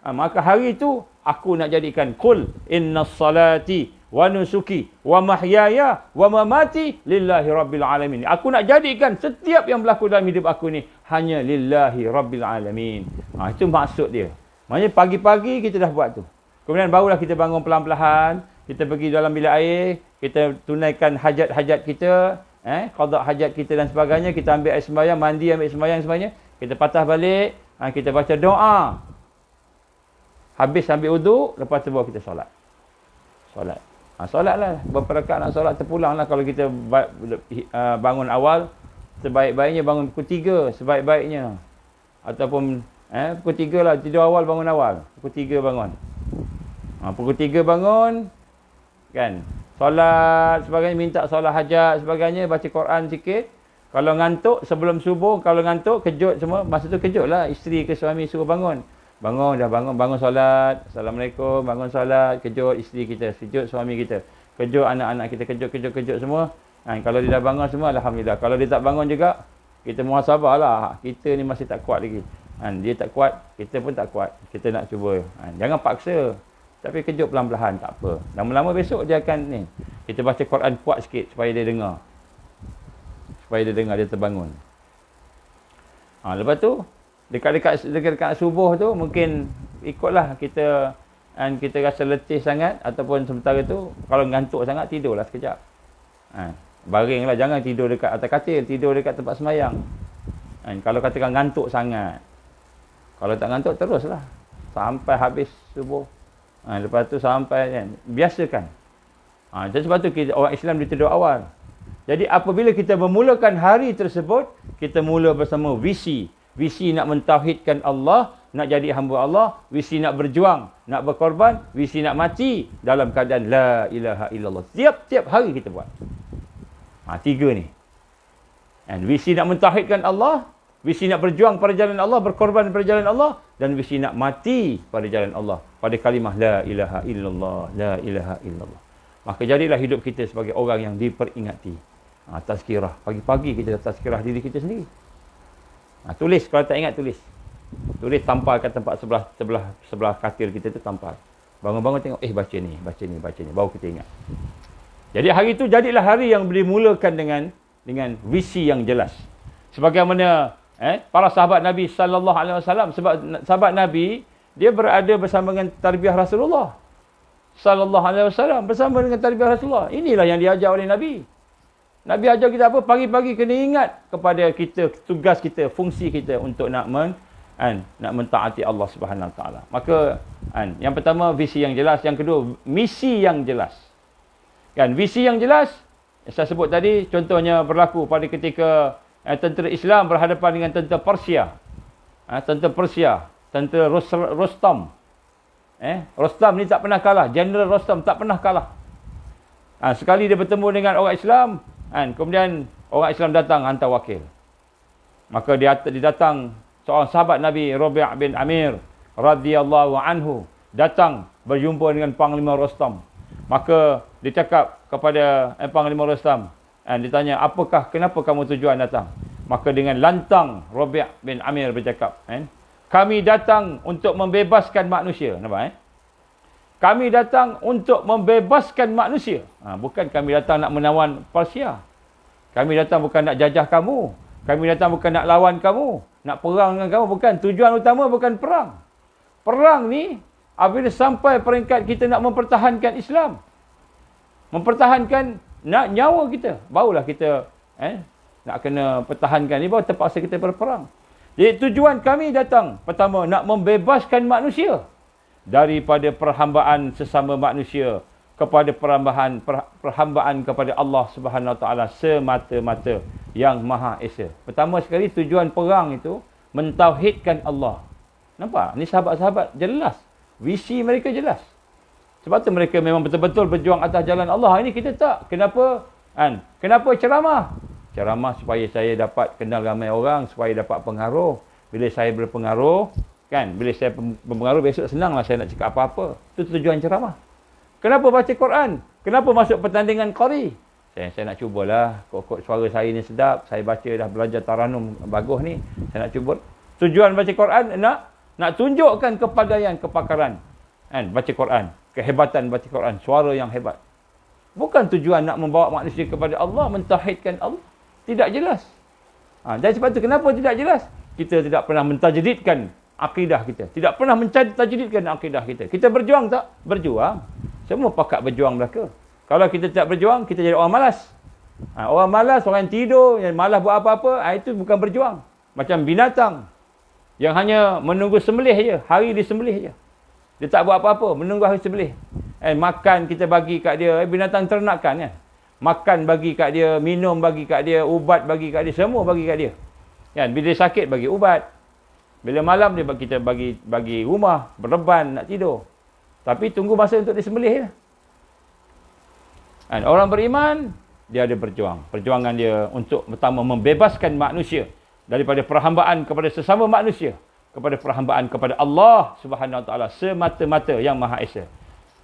maka hari tu aku nak jadikan qul innas salati wa nusuki wa mahyaya wa mamati lillahi rabbil alamin. Aku nak jadikan setiap yang berlaku dalam hidup aku ni hanya lillahi rabbil alamin. Itu maksud dia. Maksudnya pagi-pagi kita dah buat tu. Kemudian barulah kita bangun pelan-pelan, kita pergi dalam bilik air, kita tunaikan hajat-hajat kita, qada hajat kita dan sebagainya, kita ambil air sembahyang, mandi, ambil sembahyang sebagainya. Kita patah balik, kita baca doa. Habis ambil wuduk, lepas tu baru kita solat. Solatlah. Berapa rakaat nak solat, terpulanglah. Kalau kita bangun awal, sebaik-baiknya bangun pukul 3, sebaik-baiknya. Ataupun pukul 3 lah, tidur awal, bangun awal. Pukul 3 bangun. Pukul 3 bangun, kan? Solat sebagainya, minta solat hajat sebagainya, baca Quran sikit. Kalau ngantuk sebelum subuh, kalau ngantuk kejut semua, masa tu kejutlah isteri ke suami suruh bangun. Bangun solat, Assalamualaikum, bangun solat, kejut isteri kita, kejut suami kita, kejut anak-anak kita, kejut semua. Kalau dia dah bangun semua, alhamdulillah. Kalau dia tak bangun juga, kita muhasabahlah. Kita ni masih tak kuat lagi. Dia tak kuat, kita pun tak kuat. Kita nak cuba. Jangan paksa. Tapi kejut pelan-pelan, tak apa. Lama-lama besok dia akan ni. Kita baca Quran kuat sikit supaya dia dengar. Dia terbangun. Lepas tu, dekat subuh tu, mungkin ikutlah kita rasa letih sangat, ataupun sementara tu, kalau ngantuk sangat, tidurlah sekejap. Baringlah, jangan tidur dekat atas katil, tidur dekat tempat sembahyang. Kalau katakan ngantuk sangat. Kalau tak ngantuk, teruslah. Sampai habis subuh. Lepas tu sampai, biasakan. Jadi sebab tu orang Islam dia tidur awal. Jadi apabila kita memulakan hari tersebut, kita mula bersama visi. Visi nak mentauhidkan Allah, nak jadi hamba Allah. Visi nak berjuang, nak berkorban. Visi nak mati dalam keadaan la ilaha illallah. Tiap-tiap hari kita buat. 3 ni. Visi nak mentauhidkan Allah, visi nak berjuang pada jalan Allah, berkorban pada jalan Allah, dan visi nak mati pada jalan Allah, pada kalimah la ilaha illallah, la ilaha illallah. Maka jadilah hidup kita sebagai orang yang diperingati. Tazkirah. Pagi-pagi kita tazkirah diri kita sendiri. Tulis, kalau tak ingat tulis. Tulis, tampal kat tempat sebelah katil kita tu, tampal. Bangun-bangun tengok, baca ni. Baru kita ingat. Jadi hari itu jadilah hari yang dimulakan dengan visi yang jelas. Sebagaimana para sahabat Nabi sallallahu alaihi wasallam, sebab sahabat Nabi dia berada bersama dengan tarbiyah Rasulullah sallallahu alaihi wasallam bersama dengan tarbiyah Rasulullah. Inilah yang diajar oleh Nabi. Nabi ajar kita apa? Pagi-pagi kena ingat kepada kita, tugas kita, fungsi kita untuk nak mentaati Allah Subhanahu Wa Taala. Maka yang pertama visi yang jelas, yang kedua misi yang jelas. Kan visi yang jelas saya sebut tadi, contohnya berlaku pada ketika tentera Islam berhadapan dengan tentera Persia. Tentera Rostam. Rostam ni tak pernah kalah, General Rostam tak pernah kalah. Sekali dia bertemu dengan orang Islam, kemudian orang Islam datang hantar wakil. Maka dia datang seorang sahabat Nabi Rabi' bin Amir radhiyallahu anhu datang berjumpa dengan Panglima Rostam. Maka dia cakap kepada Panglima Rostam, dia tanya, kenapa kamu tujuan datang? Maka dengan lantang Rabi' bin Amir bercakap, kami datang untuk membebaskan manusia. Nampak? Kami datang untuk membebaskan manusia. Bukan kami datang nak menawan Persia. Kami datang bukan nak jajah kamu. Kami datang bukan nak lawan kamu. Nak perang dengan kamu. Bukan. Tujuan utama bukan perang. Perang ni, apabila sampai peringkat kita nak mempertahankan Islam. Mempertahankan nyawa kita. Barulah kita nak kena pertahankan ni. Baru terpaksa kita berperang. Jadi tujuan kami datang. Pertama, nak membebaskan manusia. Daripada perhambaan sesama manusia kepada perhambaan kepada Allah Subhanahu Wa Taala semata-mata yang Maha Esa. Pertama sekali tujuan perang itu mentauhidkan Allah. Nampak? Ni sahabat-sahabat jelas. Visi mereka jelas. Sebab tu mereka memang betul-betul berjuang atas jalan Allah. Ini kita tak. Kenapa? Kenapa ceramah? Ceramah supaya saya dapat kenal ramai orang, supaya dapat pengaruh. Bila saya berpengaruh, bila saya berpengaruh, besok senanglah saya nak cakap apa-apa. Itu tujuan ceramah. Kenapa baca Quran? Kenapa masuk pertandingan qari? Saya nak cubalah. Kok suara saya ni sedap. Saya baca dah belajar taranum bagus ni. Saya nak cuba. Tujuan baca Quran nak tunjukkan kepandaian, kepakaran. Baca Quran. Kehebatan baca Quran. Suara yang hebat. Bukan tujuan nak membawa manusia kepada Allah. Mentauhidkan Allah. Tidak jelas. Dan sebab itu kenapa tidak jelas? Kita tidak pernah mentajdidkan akidah kita. Tidak pernah mentajdidkan akidah kita. Kita berjuang tak? Berjuang. Semua pakat berjuang belaka. Kalau kita tak berjuang, kita jadi orang malas. Orang malas, orang yang tidur, yang malas buat apa-apa, itu bukan berjuang. Macam binatang yang hanya menunggu sembelih je. Hari disembelih je. Dia tak buat apa-apa, menunggu hari sembelih. Makan kita bagi kat dia. Binatang ternakan ya. Makan bagi kat dia, minum bagi kat dia, ubat bagi kat dia, semua bagi kat dia. Kan? Bila dia sakit, bagi ubat. Bila malam dia kita bagi rumah, berreban nak tidur. Tapi tunggu masa untuk disembelih. Orang beriman, dia ada berjuang. Perjuangan dia untuk pertama membebaskan manusia daripada perhambaan kepada sesama manusia, kepada perhambaan kepada Allah Subhanahu Wa Taala semata-mata yang Maha Esa.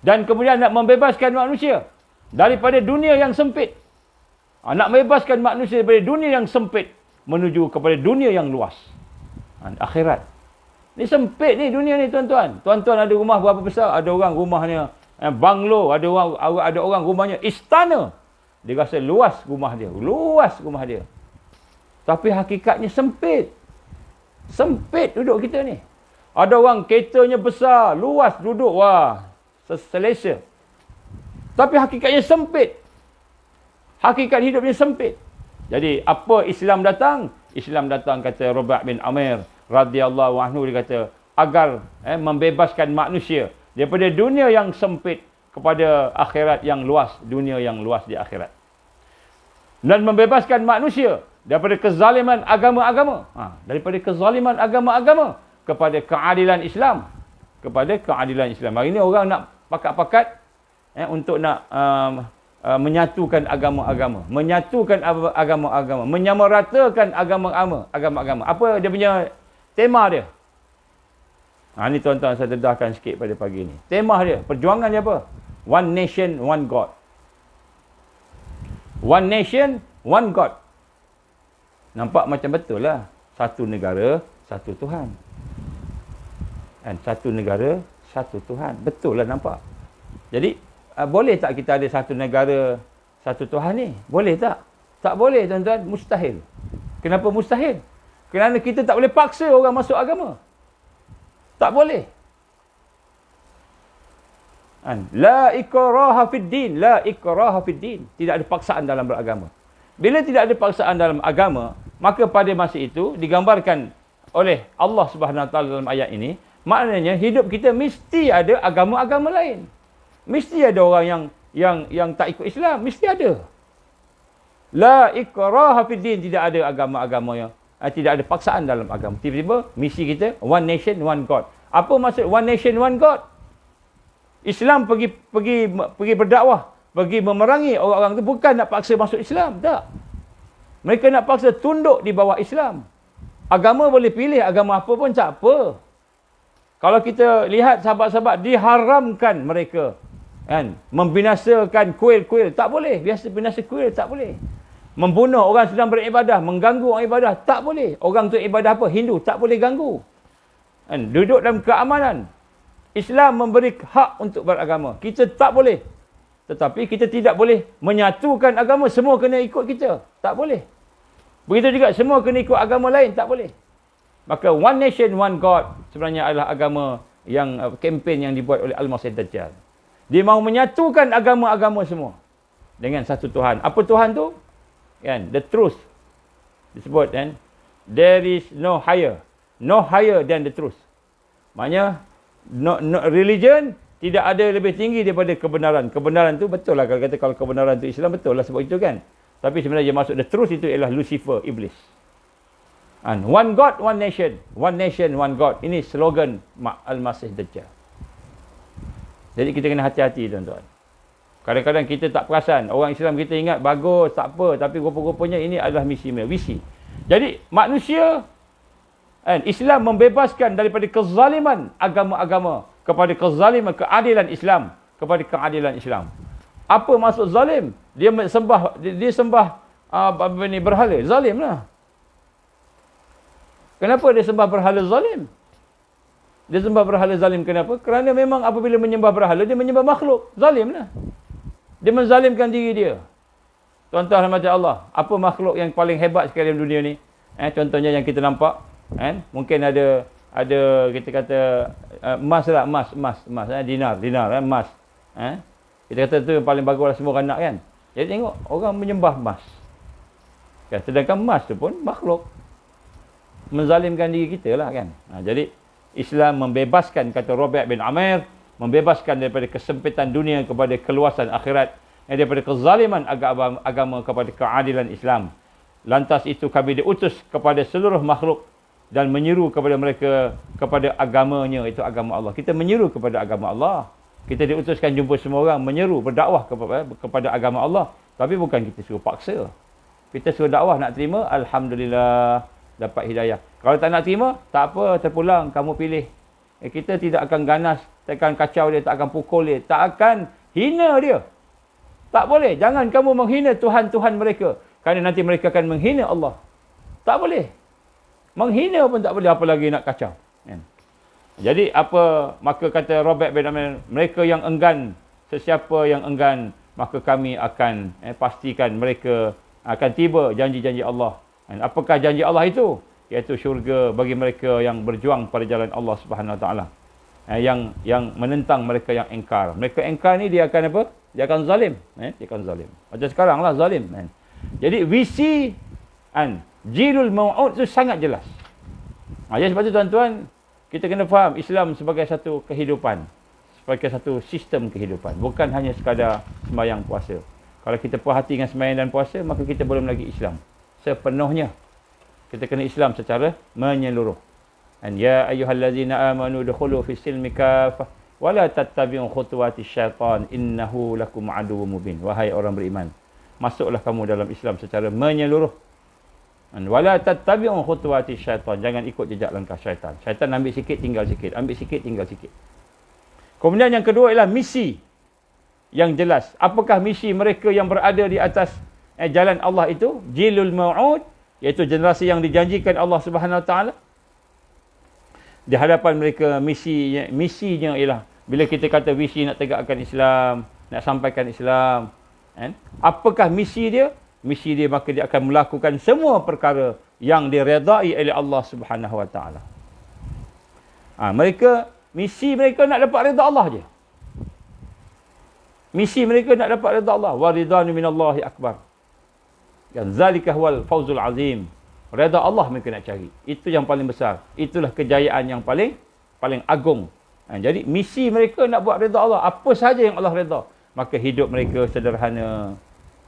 Dan kemudian nak membebaskan manusia daripada dunia yang sempit. Nak membebaskan manusia daripada dunia yang sempit menuju kepada dunia yang luas. Akhirat. Ni sempit ni dunia ni tuan-tuan. Tuan-tuan ada rumah berapa besar? Ada orang rumahnya banglo, ada orang rumahnya istana. Dia rasa luas rumah dia. Luas rumah dia. Tapi hakikatnya sempit. Sempit duduk kita ni. Ada orang keretanya besar, luas duduk. Wah, selesa. Tapi hakikatnya sempit. Hakikat hidupnya sempit. Jadi apa Islam datang? Islam datang kata Rabi' bin Amir radhiyallahu anhu, dia kata agar membebaskan manusia daripada dunia yang sempit kepada akhirat yang luas, dunia yang luas di akhirat. Dan membebaskan manusia daripada kezaliman agama-agama. Daripada kezaliman agama-agama kepada keadilan Islam. Kepada keadilan Islam. Hari ini orang nak pakat-pakat untuk nak menyatukan agama-agama. Menyatukan agama-agama. Menyamaratakan agama-agama. Apa dia punya tema dia? Ni tuan-tuan saya dedahkan sikit pada pagi ni. Tema dia, perjuangan dia apa? One nation, one God. One nation, one God. Nampak macam betul lah. Satu negara, satu Tuhan. Satu negara, satu Tuhan. Betul lah nampak. Jadi, boleh tak kita ada satu negara, satu Tuhan ni? Boleh tak? Tak boleh tuan-tuan. Mustahil. Kenapa mustahil? Kerana kita tak boleh paksa orang masuk agama. Tak boleh. La ikraha fid din, la ikraha fid din. Tidak ada paksaan dalam beragama. Bila tidak ada paksaan dalam agama, maka pada masa itu digambarkan oleh Allah Subhanahu Wa Taala dalam ayat ini, maknanya hidup kita mesti ada agama-agama lain. Mesti ada orang yang tak ikut Islam, mesti ada. La ikraha fid din, tidak ada agama-agama yang tidak ada paksaan dalam agama. Tiba-tiba misi kita one nation one God. Apa maksud one nation one God? Islam pergi berdakwah, pergi memerangi orang-orang itu bukan nak paksa masuk Islam, tak. Mereka nak paksa tunduk di bawah Islam. Agama boleh pilih agama apa pun tak apa. Kalau kita lihat sahabat-sahabat diharamkan mereka membinasakan kuil-kuil, tak boleh. Biasa binasa kuil tak boleh. Membunuh orang sedang beribadah, mengganggu orang ibadah, tak boleh. Orang tu ibadah apa? Hindu, tak boleh ganggu. Duduk dalam keamanan. Islam memberi hak untuk beragama. Kita tak boleh. Tetapi kita tidak boleh menyatukan agama. Semua kena ikut kita. Tak boleh. Begitu juga semua kena ikut agama lain. Tak boleh. Maka one nation, one God sebenarnya adalah agama yang kempen yang dibuat oleh Al-Masih Dajjal. Dia mahu menyatukan agama-agama semua dengan satu Tuhan. Apa Tuhan tu? The truth. Disebut there is no higher. No higher than the truth. Maknanya no religion tidak ada lebih tinggi daripada kebenaran. Kebenaran tu betul lah. Kalau kebenaran tu Islam, betul lah sebab itu kan. Tapi sebenarnya maksud the truth itu ialah Lucifer, iblis. One God, one nation. One nation, one God. Ini slogan Al-Masih Dajjal. Jadi kita kena hati-hati tuan-tuan. Kadang-kadang kita tak perasan. Orang Islam kita ingat bagus, tak apa. Tapi rupa-rupanya ini adalah misi mereka. Visi. Jadi manusia, Islam membebaskan daripada kezaliman agama-agama kepada kezaliman keadilan Islam, kepada keadilan Islam. Apa maksud zalim? Dia sembah berhala, zalimlah. Kenapa dia sembah berhala zalim? Dia sembah berhala zalim kenapa? Kerana memang apabila menyembah berhala dia menyembah makhluk, zalimlah. Dia menzalimkan diri dia. Tuan-tuan rahmat Allah, apa makhluk yang paling hebat sekali dalam dunia ni? Contohnya yang kita nampak, mungkin ada kita kata emas lah, emas, dinar, emas. Kita kata tu yang paling bagus lah semua orang nak kan. Jadi tengok orang menyembah emas. Sedangkan emas tu pun makhluk. Menzalimkan diri kita lah kan. Jadi Islam membebaskan, kata Rabi' bin Amir, membebaskan daripada kesempitan dunia kepada keluasan akhirat, daripada kezaliman agama kepada keadilan Islam. Lantas itu kami diutus kepada seluruh makhluk dan menyeru kepada mereka kepada agamanya, itu agama Allah. Kita menyeru kepada agama Allah. Kita diutuskan jumpa semua orang, menyeru, berdakwah kepada agama Allah. Tapi bukan kita suruh paksa. Kita suruh dakwah, nak terima, Alhamdulillah, dapat hidayah. Kalau tak nak terima, tak apa, terpulang, kamu pilih. Kita tidak akan ganas, tak akan kacau dia, tak akan pukul dia, tak akan hina dia. Tak boleh. Jangan kamu menghina Tuhan-Tuhan mereka. Kerana nanti mereka akan menghina Allah. Tak boleh. Menghina pun tak boleh, apalagi nak kacau. Jadi apa, maka kata Rabi' bin Amir, mereka yang enggan, sesiapa yang enggan, maka kami akan pastikan mereka akan tiba janji-janji Allah. Apakah janji Allah itu? Iaitu syurga bagi mereka yang berjuang pada jalan Allah Subhanahu Wa Taala. Yang menentang mereka yang engkar. Mereka engkar ni dia akan apa? Dia akan zalim. Dia akan zalim. Macam sekarang lah zalim. Jadi visi Jilul Maw'ud itu sangat jelas. Jadi sebab itu tuan-tuan, kita kena faham Islam sebagai satu kehidupan. Sebagai satu sistem kehidupan. Bukan hanya sekadar sembahyang puasa. Kalau kita perhati dengan sembahyang dan puasa, maka kita belum lagi Islam sepenuhnya. Kita kena Islam secara menyeluruh. Ya ayyuhallazina amanu dukhulu fis silmi kafah wa la tattabi'u khutuwatis syaitan innahu lakum aduwwum mubin. Wahai orang beriman, masuklah kamu dalam Islam secara menyeluruh. Wa la tattabi'u khutuwatis syaitan. Jangan ikut jejak langkah syaitan. Syaitan ambil sikit tinggal sikit, ambil sikit tinggal sikit. Kemudian yang kedua ialah misi yang jelas. Apakah misi mereka yang berada di atas jalan Allah itu? Jilul Maw'ud, iaitu generasi yang dijanjikan Allah Subhanahu Wa Taala. Di hadapan mereka misinya ialah bila kita kata misi nak tegakkan Islam, nak sampaikan Islam, apakah misi dia? Misi dia maka dia akan melakukan semua perkara yang diredai oleh Allah Subhanahu Wa Taala. Misi mereka nak dapat redha Allah je. Misi mereka nak dapat redha Allah. Wa ridwanu minallahi akbar. Dan zalika huwal fawzul azim. Redha Allah mereka nak cari. Itu yang paling besar. Itulah kejayaan yang paling agung. Jadi misi mereka nak buat redha Allah. Apa sahaja yang Allah redha. Maka hidup mereka sederhana.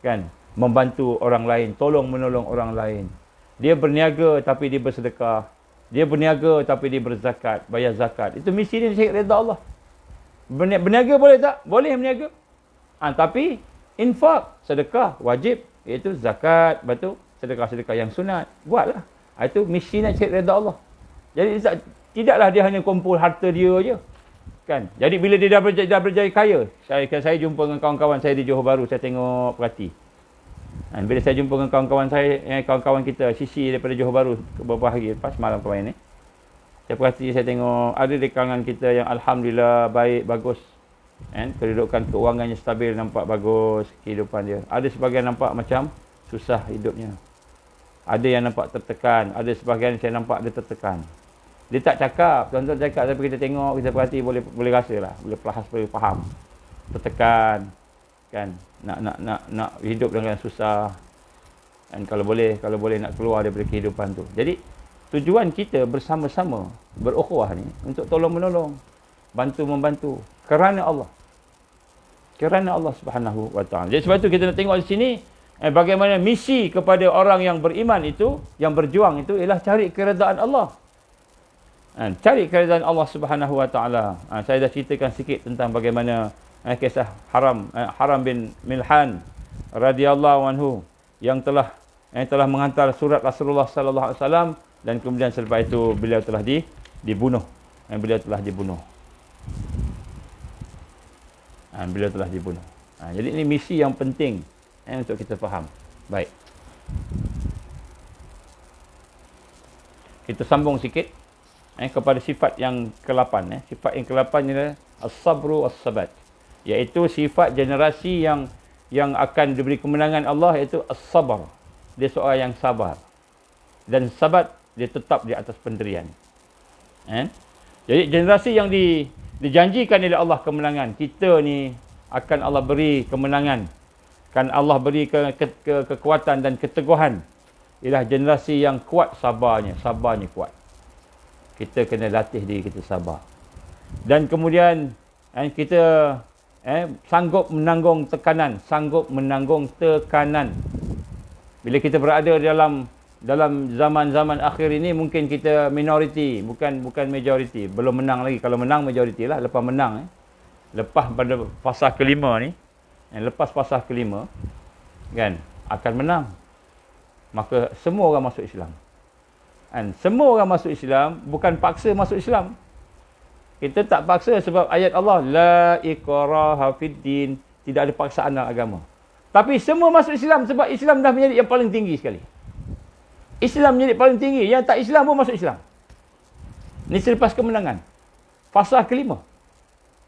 Kan? Membantu orang lain. Tolong menolong orang lain. Dia berniaga tapi dia bersedekah. Dia berniaga tapi dia berzakat. Bayar zakat. Itu misi dia cari redha Allah. Berniaga boleh tak? Boleh berniaga. Tapi infak, sedekah, wajib. Iaitu zakat. Lepas tu sedekah-sedekah yang sunat. Buatlah. Itu misi nak cari redha Allah. Jadi tidaklah dia hanya kumpul harta dia je. Kan? Jadi bila dia dah berjaya kaya, saya jumpa dengan kawan-kawan saya di Johor Bahru, saya tengok perhati. Bila saya jumpa dengan kawan-kawan saya, kawan-kawan kita, Sisi daripada Johor Bahru, beberapa hari lepas, malam kemarin ni. Saya perhati, saya tengok ada di kalangan kita yang alhamdulillah baik, bagus. Kedudukan keuangannya stabil, nampak bagus kehidupan dia. Ada sebahagian nampak macam susah hidupnya. Ada yang nampak tertekan, ada sebahagian saya nampak dia tertekan. Dia tak cakap, tuan-tuan cakap, tapi kita tengok, kita perhati, boleh rasalah, boleh faham. Tertekan, kan? Nak hidup dengan susah. Dan kalau boleh nak keluar daripada kehidupan tu. Jadi tujuan kita bersama-sama berukhuwah ni untuk tolong-menolong, bantu-membantu kerana Allah. Kerana Allah Subhanahu wa taala. Jadi sebab itu kita nak tengok di sini bagaimana misi kepada orang yang beriman itu, yang berjuang itu ialah cari keredaan Allah. Cari keredaan Allah Subhanahu wa taala. Saya dah ceritakan sikit tentang bagaimana kisah Haram bin Milhan radhiyallahu anhu yang telah menghantar surat Rasulullah sallallahu alaihi wasallam, dan kemudian selepas itu beliau telah dibunuh. Beliau telah dibunuh. Jadi ini misi yang penting untuk kita faham. Baik. Kita sambung sikit kepada sifat yang ke-8. Sifat yang ke-8 adalah as-sabru was-sabat. Iaitu sifat generasi yang akan diberi kemenangan Allah, iaitu as-sabar. Dia seorang yang sabar. Dan sabat, dia tetap di atas penderian. Jadi generasi yang dijanjikan oleh Allah kemenangan, kita ni akan Allah beri kemenangan. Kan Allah beri kekuatan dan keteguhan. Ialah generasi yang kuat sabarnya kuat. Kita kena latih diri kita sabar. Dan kemudian kita sanggup menanggung tekanan. Bila kita berada dalam zaman-zaman akhir ini, mungkin kita minoriti, bukan majoriti. Belum menang lagi. Kalau menang, majoriti lah. Lepas menang, lepas pada fasa kelima ni, lepas fasa kelima, kan, akan menang. Maka semua orang masuk Islam. Semua orang masuk Islam, bukan paksa masuk Islam. Kita tak paksa sebab ayat Allah, la ikraha fid din, tidak ada paksaan dalam agama. Tapi semua masuk Islam sebab Islam dah menjadi yang paling tinggi sekali. Islam menjadi paling tinggi, yang tak Islam pun masuk Islam. Ini selepas kemenangan. Fasa kelima.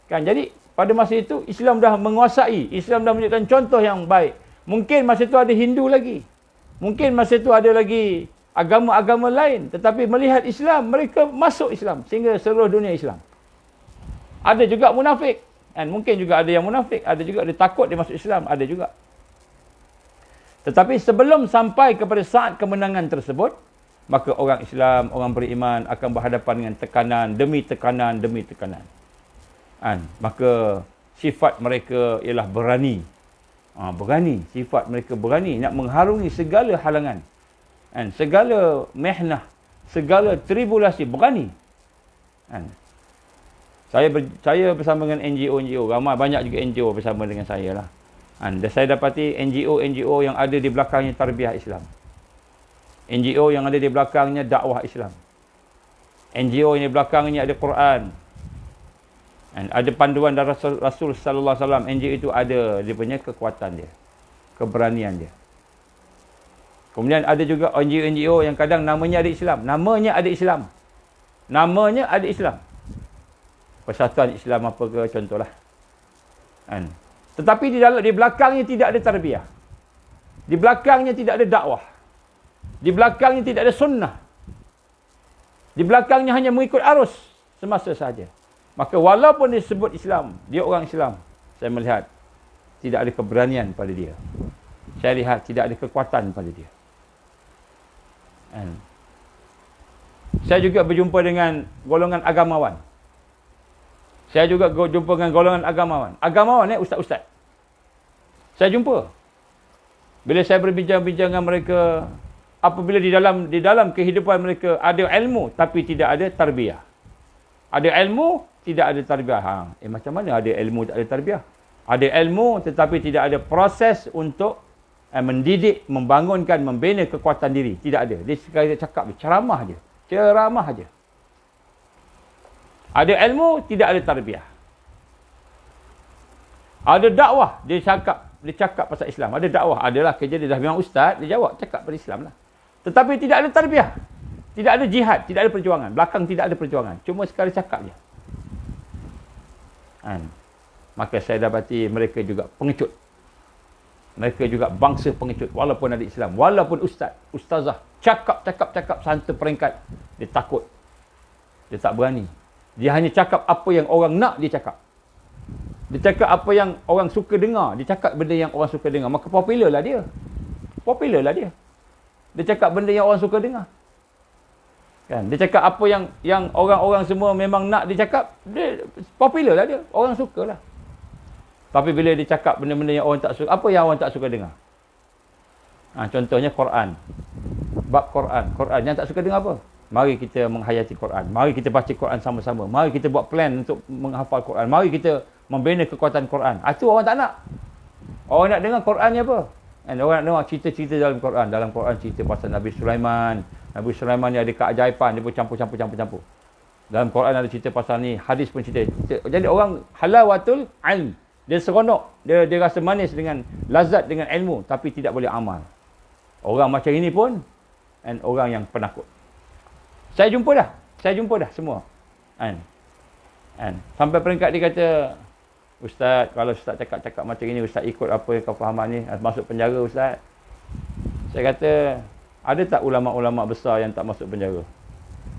Kan, jadi pada masa itu Islam dah menguasai, Islam dah menunjukkan contoh yang baik. Mungkin masa itu ada Hindu lagi. Mungkin masa itu ada lagi agama-agama lain, tetapi melihat Islam, mereka masuk Islam sehingga seluruh dunia Islam. Ada juga munafik, dan mungkin juga ada yang munafik, ada juga dia takut dia masuk Islam, ada juga. Tetapi sebelum sampai kepada saat kemenangan tersebut, maka orang Islam, orang beriman akan berhadapan dengan tekanan demi tekanan demi tekanan. Maka sifat mereka ialah berani. Berani, sifat mereka berani nak mengharungi segala halangan. Segala mehnah, segala tribulasi, berani. Saya bersama dengan NGO, banyak juga NGO bersama dengan saya lah. Dan saya dapati NGO yang ada di belakangnya tarbiyah Islam. NGO yang ada di belakangnya dakwah Islam. NGO yang di belakangnya ada Quran. Ada panduan dari Rasul sallallahu alaihi wasallam. NGO itu ada dia punya kekuatan dia, keberanian dia. Kemudian ada juga NGO yang kadang namanya ada Islam. Namanya ada Islam. Persatuan Islam apa ke, contohlah. Tetapi di belakangnya tidak ada tarbiyah. Di belakangnya tidak ada dakwah. Di belakangnya tidak ada sunnah. Di belakangnya hanya mengikut arus semasa saja. Maka walaupun disebut Islam, dia orang Islam, saya melihat tidak ada keberanian pada dia. Saya lihat tidak ada kekuatan pada dia. Saya juga berjumpa dengan golongan agamawan. Saya juga jumpa dengan golongan agamawan. Agamawan ustaz-ustaz. Saya jumpa. Bila saya berbincang-bincang dengan mereka, apabila di dalam kehidupan mereka ada ilmu tapi tidak ada tarbiyah. Ada ilmu, tidak ada tarbiyah. Macam mana ada ilmu tak ada tarbiyah? Ada ilmu tetapi tidak ada proses untuk mendidik, membangunkan, membina kekuatan diri. Tidak ada. Dia sekali cakap, ceramah je. Ceramah je. Ada ilmu, tidak ada tarbiyah. Ada dakwah, dia cakap pasal Islam. Ada dakwah, adalah kerja dia dah memang ustaz, dia jawab, cakap pasal Islam lah. Tetapi tidak ada tarbiyah. Tidak ada jihad, tidak ada perjuangan. Belakang tidak ada perjuangan. Cuma sekali cakap je. Maka saya dapati mereka juga pengecut. Mereka juga bangsa pengecut. Walaupun ada Islam. Walaupun ustaz, ustazah. Cakap santa peringkat. Dia takut. Dia tak berani. Dia hanya cakap apa yang orang nak dia cakap. Dia cakap apa yang orang suka dengar. Dia cakap benda yang orang suka dengar. Maka popular lah dia. Popular lah dia. Dia cakap benda yang orang suka dengar. Kan? Dia cakap apa yang orang-orang semua memang nak dia cakap. Dia popular lah dia. Orang suka lah. Tapi bila dia cakap benda-benda yang orang tak suka, apa yang orang tak suka dengar? Contohnya Quran. Bab Quran. Quran yang tak suka dengar apa? Mari kita menghayati Quran. Mari kita baca Quran sama-sama. Mari kita buat plan untuk menghafal Quran. Mari kita membina kekuatan Quran. Itu orang tak nak. Orang nak dengar Quran ni apa? Orang nak dengar cerita-cerita dalam Quran. Dalam Quran cerita pasal Nabi Sulaiman. Nabi Sulaiman ni ada keajaiban. Dia pun campur-campur. Dalam Quran ada cerita pasal ni. Hadis pun cerita. Jadi orang halawatul ilm. Dia seronok. Dia rasa manis dengan lazat dengan ilmu. Tapi tidak boleh amal. Orang macam ini pun orang yang penakut. Saya jumpa dah semua. Sampai peringkat dia kata, Ustaz, kalau Ustaz cakap-cakap macam ini, Ustaz ikut apa yang kau faham ni, masuk penjara Ustaz. Saya kata, ada tak ulama-ulama besar yang tak masuk penjara?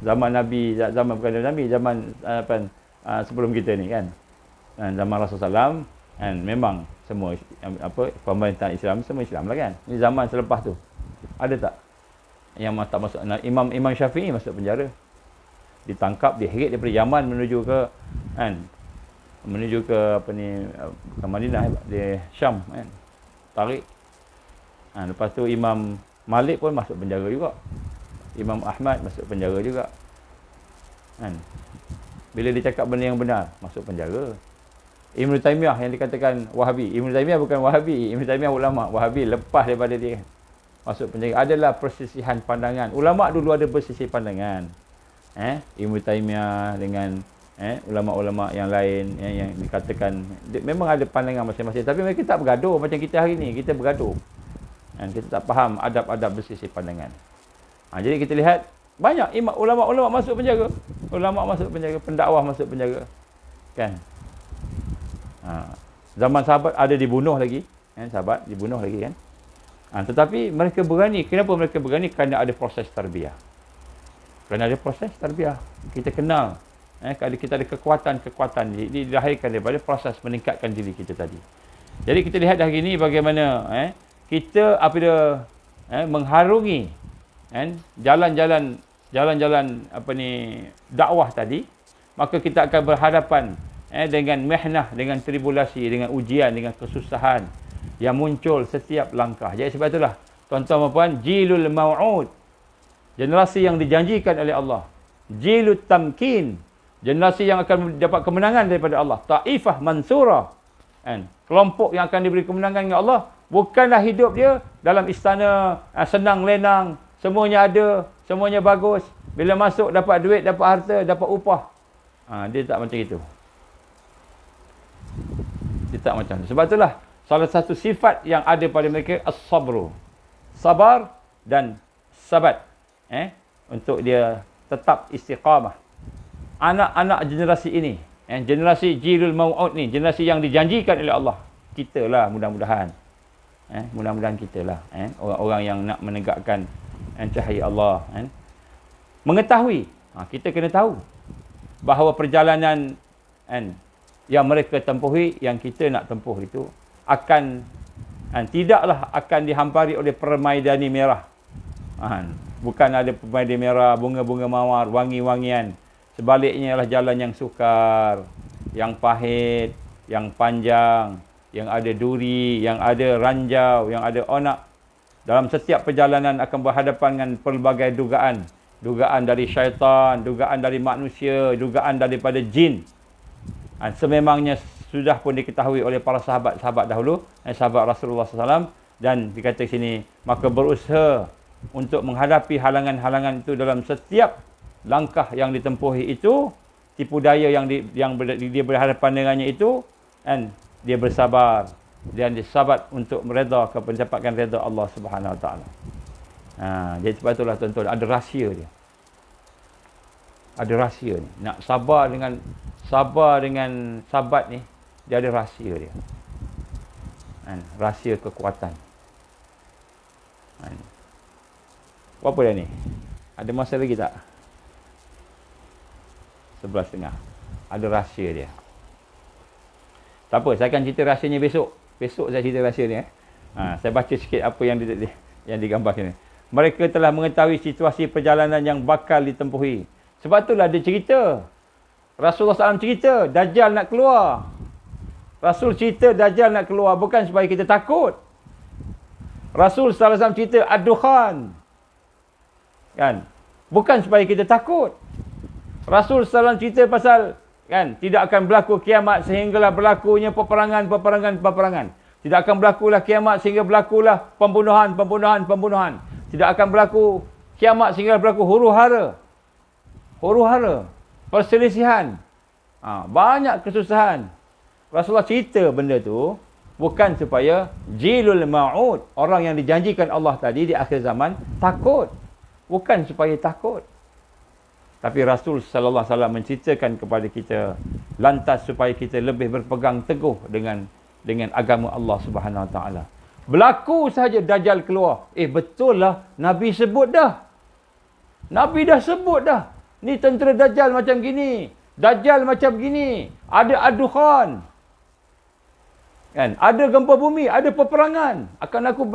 Zaman Nabi, bukan Nabi, zaman sebelum kita ni kan. Zaman Rasulullah SAW, memang semua pemerintahan Islam, semua Islam lah kan. Ini zaman selepas tu. Ada tak yang tak masuk? Imam Syafi'i masuk penjara. Ditangkap, diheret daripada Yaman menuju ke bukan Madinah, di Syam kan. Tarik. Lepas tu Imam Malik pun masuk penjara juga. Imam Ahmad masuk penjara juga. Bila dia cakap benda yang benar, masuk penjara. Ibn Taymiyah yang dikatakan Wahabi. Ibn Taymiyah bukan Wahabi. Ibn Taymiyah ulama. Wahabi lepas daripada dia masuk penjara. Adalah persisihan pandangan. Ulama dulu ada bersisih pandangan. Ibn Taymiyah dengan ulama-ulama yang lain yang dikatakan memang ada pandangan masing-masing. Tapi mereka tak bergaduh macam kita hari ni. Kita bergaduh. Kita tak faham adab-adab bersisih pandangan. Jadi kita lihat banyak ulama-ulama masuk penjara. Ulama masuk penjara. Pendakwah masuk penjara. Kan? Zaman sahabat ada dibunuh lagi. Sahabat dibunuh lagi kan. Tetapi mereka berani. Kenapa mereka berani? Kerana ada proses tarbiyah. Kerana ada proses tarbiyah. Kita kenal. Kita ada kekuatan-kekuatan. Dilahirkan daripada proses meningkatkan diri kita tadi. Jadi kita lihat hari ini bagaimana kita apabila mengharungi jalan-jalan dakwah tadi, maka kita akan berhadapan dengan mihnah, dengan tribulasi, dengan ujian, dengan kesusahan yang muncul setiap langkah. Jadi sebab itulah tuan-tuan dan puan, jilul mau'ud, generasi yang dijanjikan oleh Allah. Jilut tamkin, generasi yang akan dapat kemenangan daripada Allah. Taifah mansurah, kelompok yang akan diberi kemenangan dengan Allah. Bukanlah hidup dia dalam istana senang lenang, semuanya ada, semuanya bagus. Bila masuk dapat duit, dapat harta, dapat upah. Dia tak macam itu. Dia tak macam itu. Sebab itulah salah satu sifat yang ada pada mereka as-sabru. Sabar dan sabat. Untuk dia tetap istiqamah. Anak-anak generasi ini, generasi jilul mau'ud ni, generasi yang dijanjikan oleh Allah. Kita lah mudah-mudahan. Mudah-mudahan kita lah. Orang-orang yang nak menegakkan cahaya Allah. Mengetahui. Kita kena tahu bahawa perjalanan yang mereka tempuhi, yang kita nak tempuh itu tidaklah akan dihampari oleh permaidani merah. Bukan ada permaidani merah, bunga-bunga mawar, wangi-wangian. Sebaliknya ialah jalan yang sukar, yang pahit, yang panjang, yang ada duri, yang ada ranjau, yang ada onak. Dalam setiap perjalanan akan berhadapan dengan pelbagai dugaan. Dugaan dari syaitan, dugaan dari manusia, dugaan daripada jin. Sememangnya sudah pun diketahui oleh para sahabat-sahabat dahulu, sahabat Rasulullah SAW, dan dikata sini, maka berusaha untuk menghadapi halangan-halangan itu dalam setiap langkah yang ditempuhi itu, tipu daya yang dia berhadapan dengannya itu, dan dia bersabar dan dia sabar untuk mereda mendapatkan redha Allah Subhanahu Wa Taala. Jadi sebab itulah tuan-tuan, ada rahsia dia. Ada rahsia ni. Nak sabar dengan sabat ni, dia ada rahsia dia. Rahsia kekuatan. Berapa dah ni? Ada masa lagi tak? 11.30. Ada rahsia dia. Tak apa, saya akan cerita rahsianya besok. Besok saya cerita rahsia ni. Saya baca sikit apa yang digambar sini. Mereka telah mengetahui situasi perjalanan yang bakal ditempuhi. Sebab itulah dia cerita. Rasulullah SAW cerita, Dajjal nak keluar. Rasul cerita Dajjal nak keluar bukan supaya kita takut. Rasul SAW cerita Ad-Dukhan. Kan? Bukan supaya kita takut. Rasul SAW cerita pasal tidak akan berlaku kiamat sehinggalah berlakunya peperangan. Tidak akan berlakulah kiamat sehingga berlakulah pembunuhan. Tidak akan berlaku kiamat sehingga berlaku huru-hara, perselisihan. Banyak kesusahan. Rasulullah cerita benda tu bukan supaya jilul ma'ud, orang yang dijanjikan Allah tadi di akhir zaman, takut. Bukan supaya takut. Tapi Rasul sallallahu alaihi wasallam menceritakan kepada kita lantas supaya kita lebih berpegang teguh dengan agama Allah Subhanahu Wa Taala. Berlaku saja Dajjal keluar. Betul lah, Nabi sebut dah. Nabi dah sebut dah. Ni tentera Dajjal macam gini. Dajjal macam gini. Ada Ad-Dukhan. Ada gempa bumi, ada peperangan. Akan aku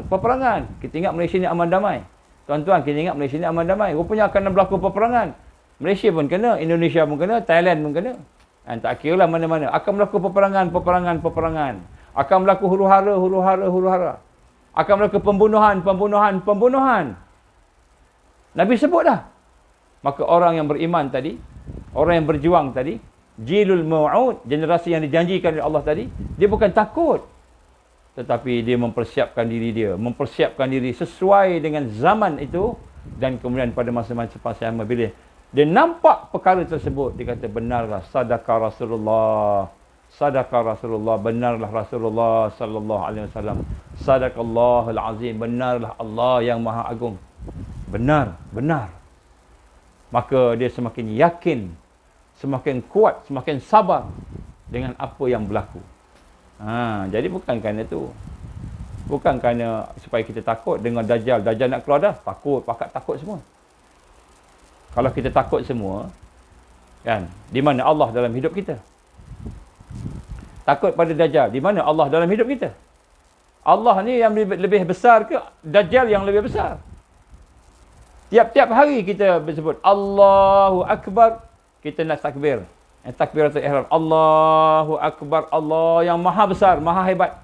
peperangan. Kita ingat Malaysia ni aman damai. Tuan-tuan, kita ingat Malaysia ni aman damai. Rupanya akan berlaku peperangan. Malaysia pun kena, Indonesia pun kena, Thailand pun kena. Tak kira lah mana-mana. Akan berlaku peperangan. Akan berlaku huru-hara. Akan berlaku pembunuhan. Nabi sebut dah. Maka orang yang beriman tadi, orang yang berjuang tadi, jilul mau'ud, generasi yang dijanjikan oleh Allah tadi, dia bukan takut. Tetapi dia mempersiapkan diri sesuai dengan zaman itu, dan kemudian pada masa-masa yang bila dia nampak perkara tersebut, dia kata benarlah sadaqah Rasulullah, benarlah Rasulullah sallallahu alaihi wasallam, sadaqallahul azim, benarlah Allah yang maha agung. Benar. Maka dia semakin yakin, semakin kuat, semakin sabar dengan apa yang berlaku. Jadi bukan kerana tu. Bukan kerana supaya kita takut dengan Dajjal. Dajjal nak keluar dah, takut semua. Kalau kita takut semua, di mana Allah dalam hidup kita? Takut pada Dajjal, di mana Allah dalam hidup kita? Allah ni yang lebih besar ke Dajjal yang lebih besar? Tiap-tiap hari kita bersebut Allahu Akbar, kita nak takbir. Takbiratul ihram. Allahu Akbar, Allah yang maha besar, maha hebat.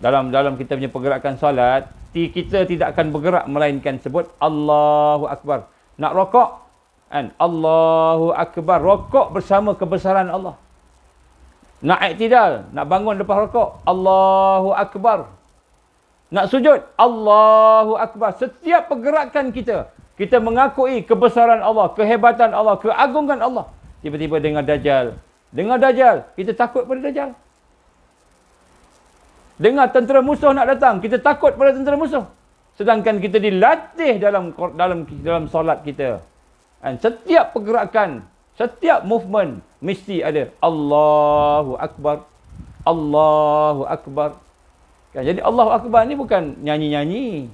Dalam kita punya pergerakan solat, kita tidak akan bergerak melainkan sebut Allahu Akbar. Nak rokok, Allahu Akbar, rokok bersama kebesaran Allah. Nak iktidal, nak bangun lepas rokok, Allahu Akbar. Nak sujud, Allahu Akbar. Setiap pergerakan kita mengakui kebesaran Allah, kehebatan Allah, keagungan Allah. Tiba-tiba dengar Dajjal, kita takut pada Dajjal. Dengar tentera musuh nak datang, kita takut pada tentera musuh. Sedangkan kita dilatih dalam solat kita. Setiap pergerakan, setiap movement mesti ada Allahu Akbar, Allahu Akbar. Jadi Allahu Akbar ni bukan nyanyi-nyanyi,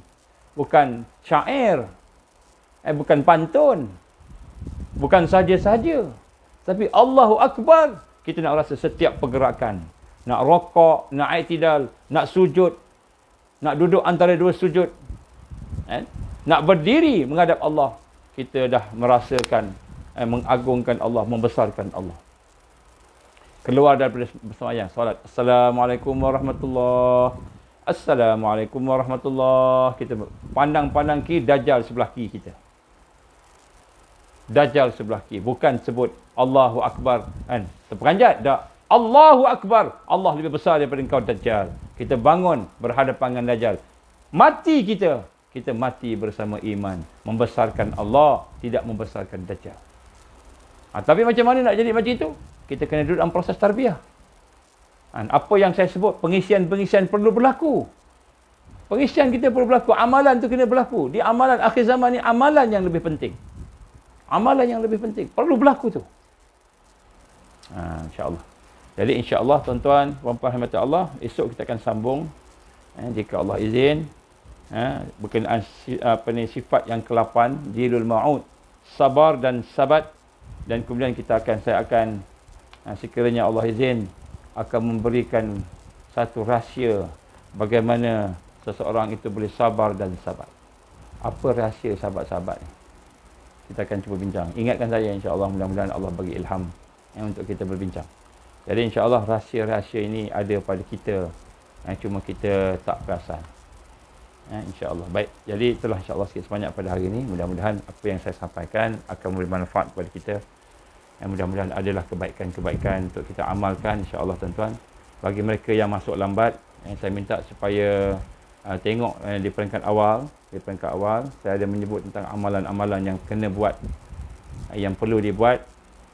bukan syair, bukan pantun, bukan saja-saja. Tapi Allahu Akbar, kita nak rasa setiap pergerakan, nak rokok, nak i'tidal, nak sujud, nak duduk antara dua sujud, nak berdiri menghadap Allah, kita dah merasakan mengagungkan Allah, membesarkan Allah. Keluar daripada sembahyang, solat, Assalamualaikum warahmatullahi, Assalamualaikum warahmatullahi. Kita pandang kiri, Dajjal sebelah kiri kita. Dajjal sebelah kiri. Bukan sebut Allahu Akbar, kan? Terperanjat. Tak. Allahu Akbar. Allah lebih besar daripada engkau, Dajjal. Kita bangun berhadapan dengan Dajjal. Mati kita. Kita mati bersama iman. Membesarkan Allah, tidak membesarkan Dajjal. Tapi macam mana nak jadi macam itu? Kita kena duduk dalam proses tarbiyah. Apa yang saya sebut, pengisian perlu berlaku. Pengisian kita perlu berlaku. Amalan tu kena berlaku. Di amalan akhir zaman ni, amalan yang lebih penting. Amalan yang lebih penting. Perlu berlaku tu. InsyaAllah. Jadi insyaAllah tuan-tuan, puan-puan rahmati Allah, esok kita akan sambung. Jika Allah izin. Berkenaan sifat yang ke-8, Jilul Ma'ud. Sabar dan sabat. Dan kemudian saya akan sekiranya Allah izin, akan memberikan satu rahsia bagaimana seseorang itu boleh sabar dan sabat. Apa rahsia sahabat-sahabat ni? Kita akan cuba bincang. Ingatkan saya insya-Allah, mudah-mudahan Allah bagi ilham untuk kita berbincang. Jadi insya-Allah rahsia-rahsia ini ada pada kita, cuma kita tak perasan. Insya-Allah. Baik. Jadi itulah insya-Allah sikit sebanyak pada hari ini. Mudah-mudahan apa yang saya sampaikan akan memberi manfaat kepada kita. Mudah-mudahan adalah kebaikan-kebaikan untuk kita amalkan insya-Allah tuan-tuan. Bagi mereka yang masuk lambat, saya minta supaya tengok di peringkat awal. Di peringkat awal saya ada menyebut tentang amalan-amalan yang kena buat, yang perlu dibuat,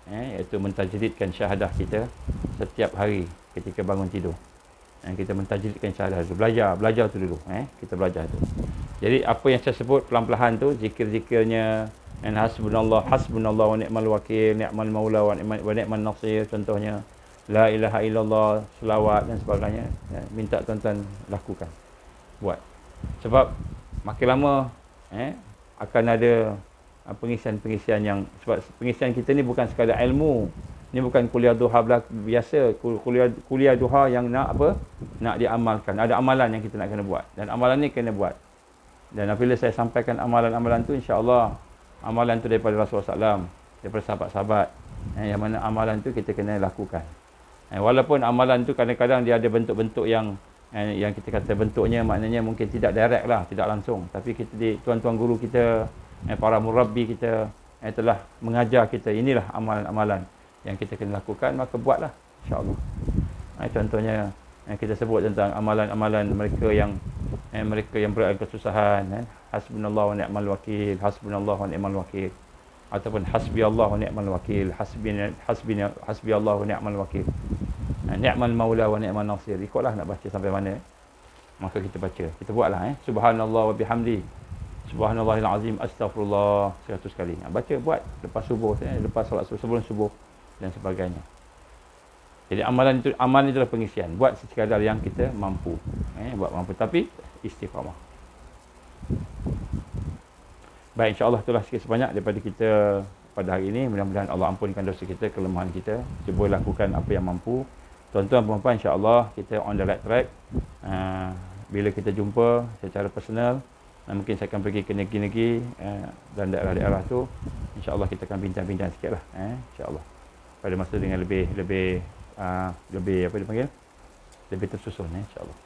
iaitu mentajdidkan syahadah kita setiap hari ketika bangun tidur. Kita mentajdidkan syahadah itu. Belajar tu dulu. Kita belajar tu. Jadi apa yang saya sebut pelan-pelan tu, zikir-zikirnya, hasbunallah wa ni'mal wakil, ni'mal maula wa ni'mal nasir, contohnya la ilaha illallah, selawat dan sebagainya. Minta tuan-tuan lakukan, buat. Sebab makin lama akan ada pengisian-pengisian yang, sebab pengisian kita ni bukan sekadar ilmu. Ni bukan kuliah duha biasa, kuliah duha yang nak apa? Nak diamalkan. Ada amalan yang kita nak kena buat, dan amalan ni kena buat. Dan apabila saya sampaikan amalan-amalan tu, insya-Allah amalan tu daripada Rasulullah SAW, daripada sahabat-sahabat, yang mana amalan tu kita kena lakukan. Walaupun amalan tu kadang-kadang dia ada bentuk-bentuk yang kita kata bentuknya maknanya mungkin tidak direct lah, tidak langsung. Tapi kita, tuan-tuan guru kita, para murabbi kita telah mengajar kita, inilah amalan-amalan yang kita kena lakukan, maka buatlah insya-Allah. Contohnya kita sebut tentang amalan-amalan mereka yang berada kesusahan, hasbunallahu wa ni'mal wakil, hasbunallahu wa ni'mal wakil, ataupun hasbiyallahu wa ni'mal wakil, hasbiyallahu wa ni'mal wakil, ni'mal maula wa ni'mal nasir. Ikutlah nak baca sampai mana, maka kita baca, kita buatlah. Subhanallah wa bihamdi, subhanallahil azim, astaghfirullah 100 kali. Baca, buat lepas subuh, lepas solat subuh, sebelum subuh dan sebagainya. Jadi amalan itu adalah pengisian. Buat sekadar yang kita mampu. Buat mampu, tapi istiqamah. Baik, insya-Allah itulah sikit sebanyak daripada kita pada hari ini. Mudah-mudahan Allah ampunkan dosa kita, kelemahan kita. Cuba lakukan apa yang mampu. Tuan-tuan puan-puan, insya-Allah kita on the right track. Bila kita jumpa secara personal, mungkin saya akan pergi ke negeri-negeri dan daerah-daerah tu. Insya-Allah kita akan bincang-bincang sikitlah, insya-Allah. Pada masa dengan lebih apa dipanggil? Lebih tersusun, insya-Allah.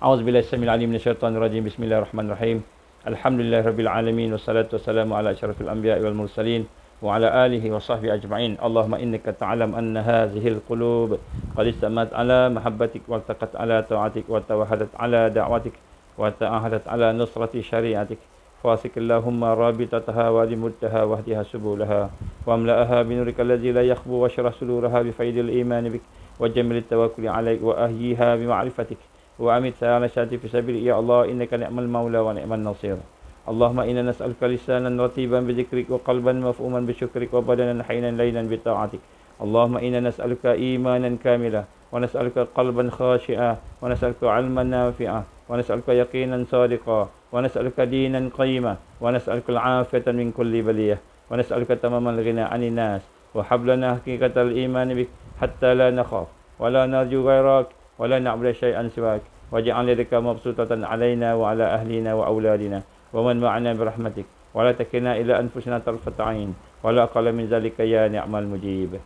A'udzubillahi samil alim minasyaitonir rajim. Bismillahirrahmanirrahim. Alhamdulillahirabbil alamin, wassalatu wassalamu ala asyrafil anbiya'i wal mursalin wa ala alihi wa sahbihi ajma'in. Allahumma innaka ta'lam anna hadhil qulub qad istamat ala mahabbatik wa taqat ala ta'atik wa tawahadat ala da'watik wa ta'ahadat ala nusrati syari'atik. فاسق اللهم رابطتها ولمدها واهدها سبلها واملأها بنورك الذي لا يخبو واشرح صدورها بفيض الإيمان بك وجمل التوكل عليك وأهيها بمعرفتك وأمتها على شهادة في سبيلك يا الله إنك نعم المولى ونعم النصير. اللهم إنا نسألك لسانا رطيبا بذكرك وقلبا مفؤوما بشكرك وبدنا حينا ليلا بطاعتك. اللهم إنا نسألك إيمانا كاملا ونسألك قلبا خاشعا ونسألك علما نافعا ونسألك يقينا صادقا ونسألك دينا قيما ونسألك العافية من كل بلية ونسألك تمام الغنى عن الناس وحب لنا حقيقة الإيمان بك حتى لا نخاف ولا نرجو غيرك ولا نعبد شيئا سواك واجعل يدك مبسوطة علينا وعلى أهلنا وأولادنا ومن معنا برحمتك ولا تكلنا إلى أنفسنا طرفة عين ولا أقل من ذلك يا نعم المجيب.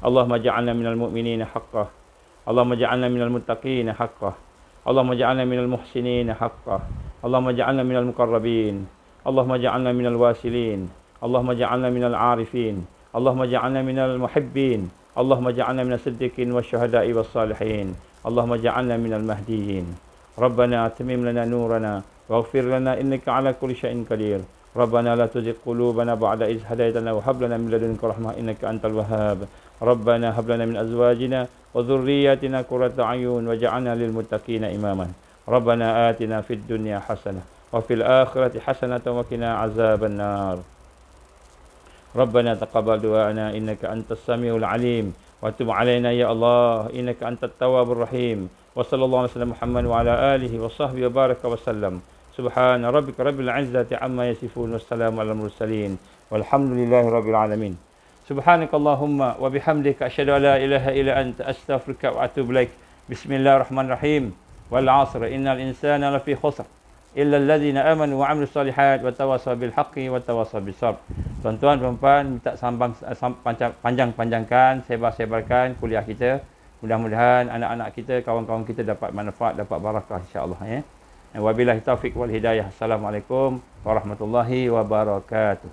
اللهم اجعلنا من المؤمنين حقا، اللهم اجعلنا من المتقين حقا، اللهم اجعلنا من المحسنين حقا، اللهم اجعلنا من المقربين، اللهم اجعلنا من الواصلين، اللهم اجعلنا من العارفين، اللهم اجعلنا من المحبين، اللهم اجعلنا من الصديقين والشهداء والصالحين، اللهم اجعلنا من المهديين. ربنا أتمم لنا نورنا واغفر لنا إنك على كل شيء قدير. ربنا لا تزغ قلوبنا بعد إذ هديتنا وهب لنا من لدنك رحمة إنك أنت الوهاب. ربنا هب لنا من أزواجنا وذرياتنا قرة أعين واجعلنا للمتقين إماما. ربنا آتنا في الدنيا حسنة وفي الآخرة حسنة وقنا عذاب النار. ربنا تقبل دعاءنا إنك أنت السميع العليم وتب علينا يا الله إنك أنت التواب الرحيم. وصلى الله على سيدنا محمد وعلى آله وصحبه وبارك وسلم. سبحان ربك رب العزة عما يصفون والسلام على المرسلين والحمد لله رب العالمين. سبحانك اللهم وبحمدك أشهد أن لا إله إلا أنت أستغفرك وأتوب إليك. بسم الله الرحمن الرحيم. والعصر إن الإنسان لفي خسر إلا الذين آمنوا وعملوا الصالحات وتواصوا بالحق وتواصوا بالصبر. Tuan-tuan, puan-puan, minta panjang-panjangkan, sebar-sebarkan kuliah kita. Mudah-mudahan anak-anak kita, kawan-kawan kita dapat manfaat, dapat barakah insya-Allah ya. Wabillahi taufiq wal hidayah. Assalamualaikum warahmatullahi wabarakatuh.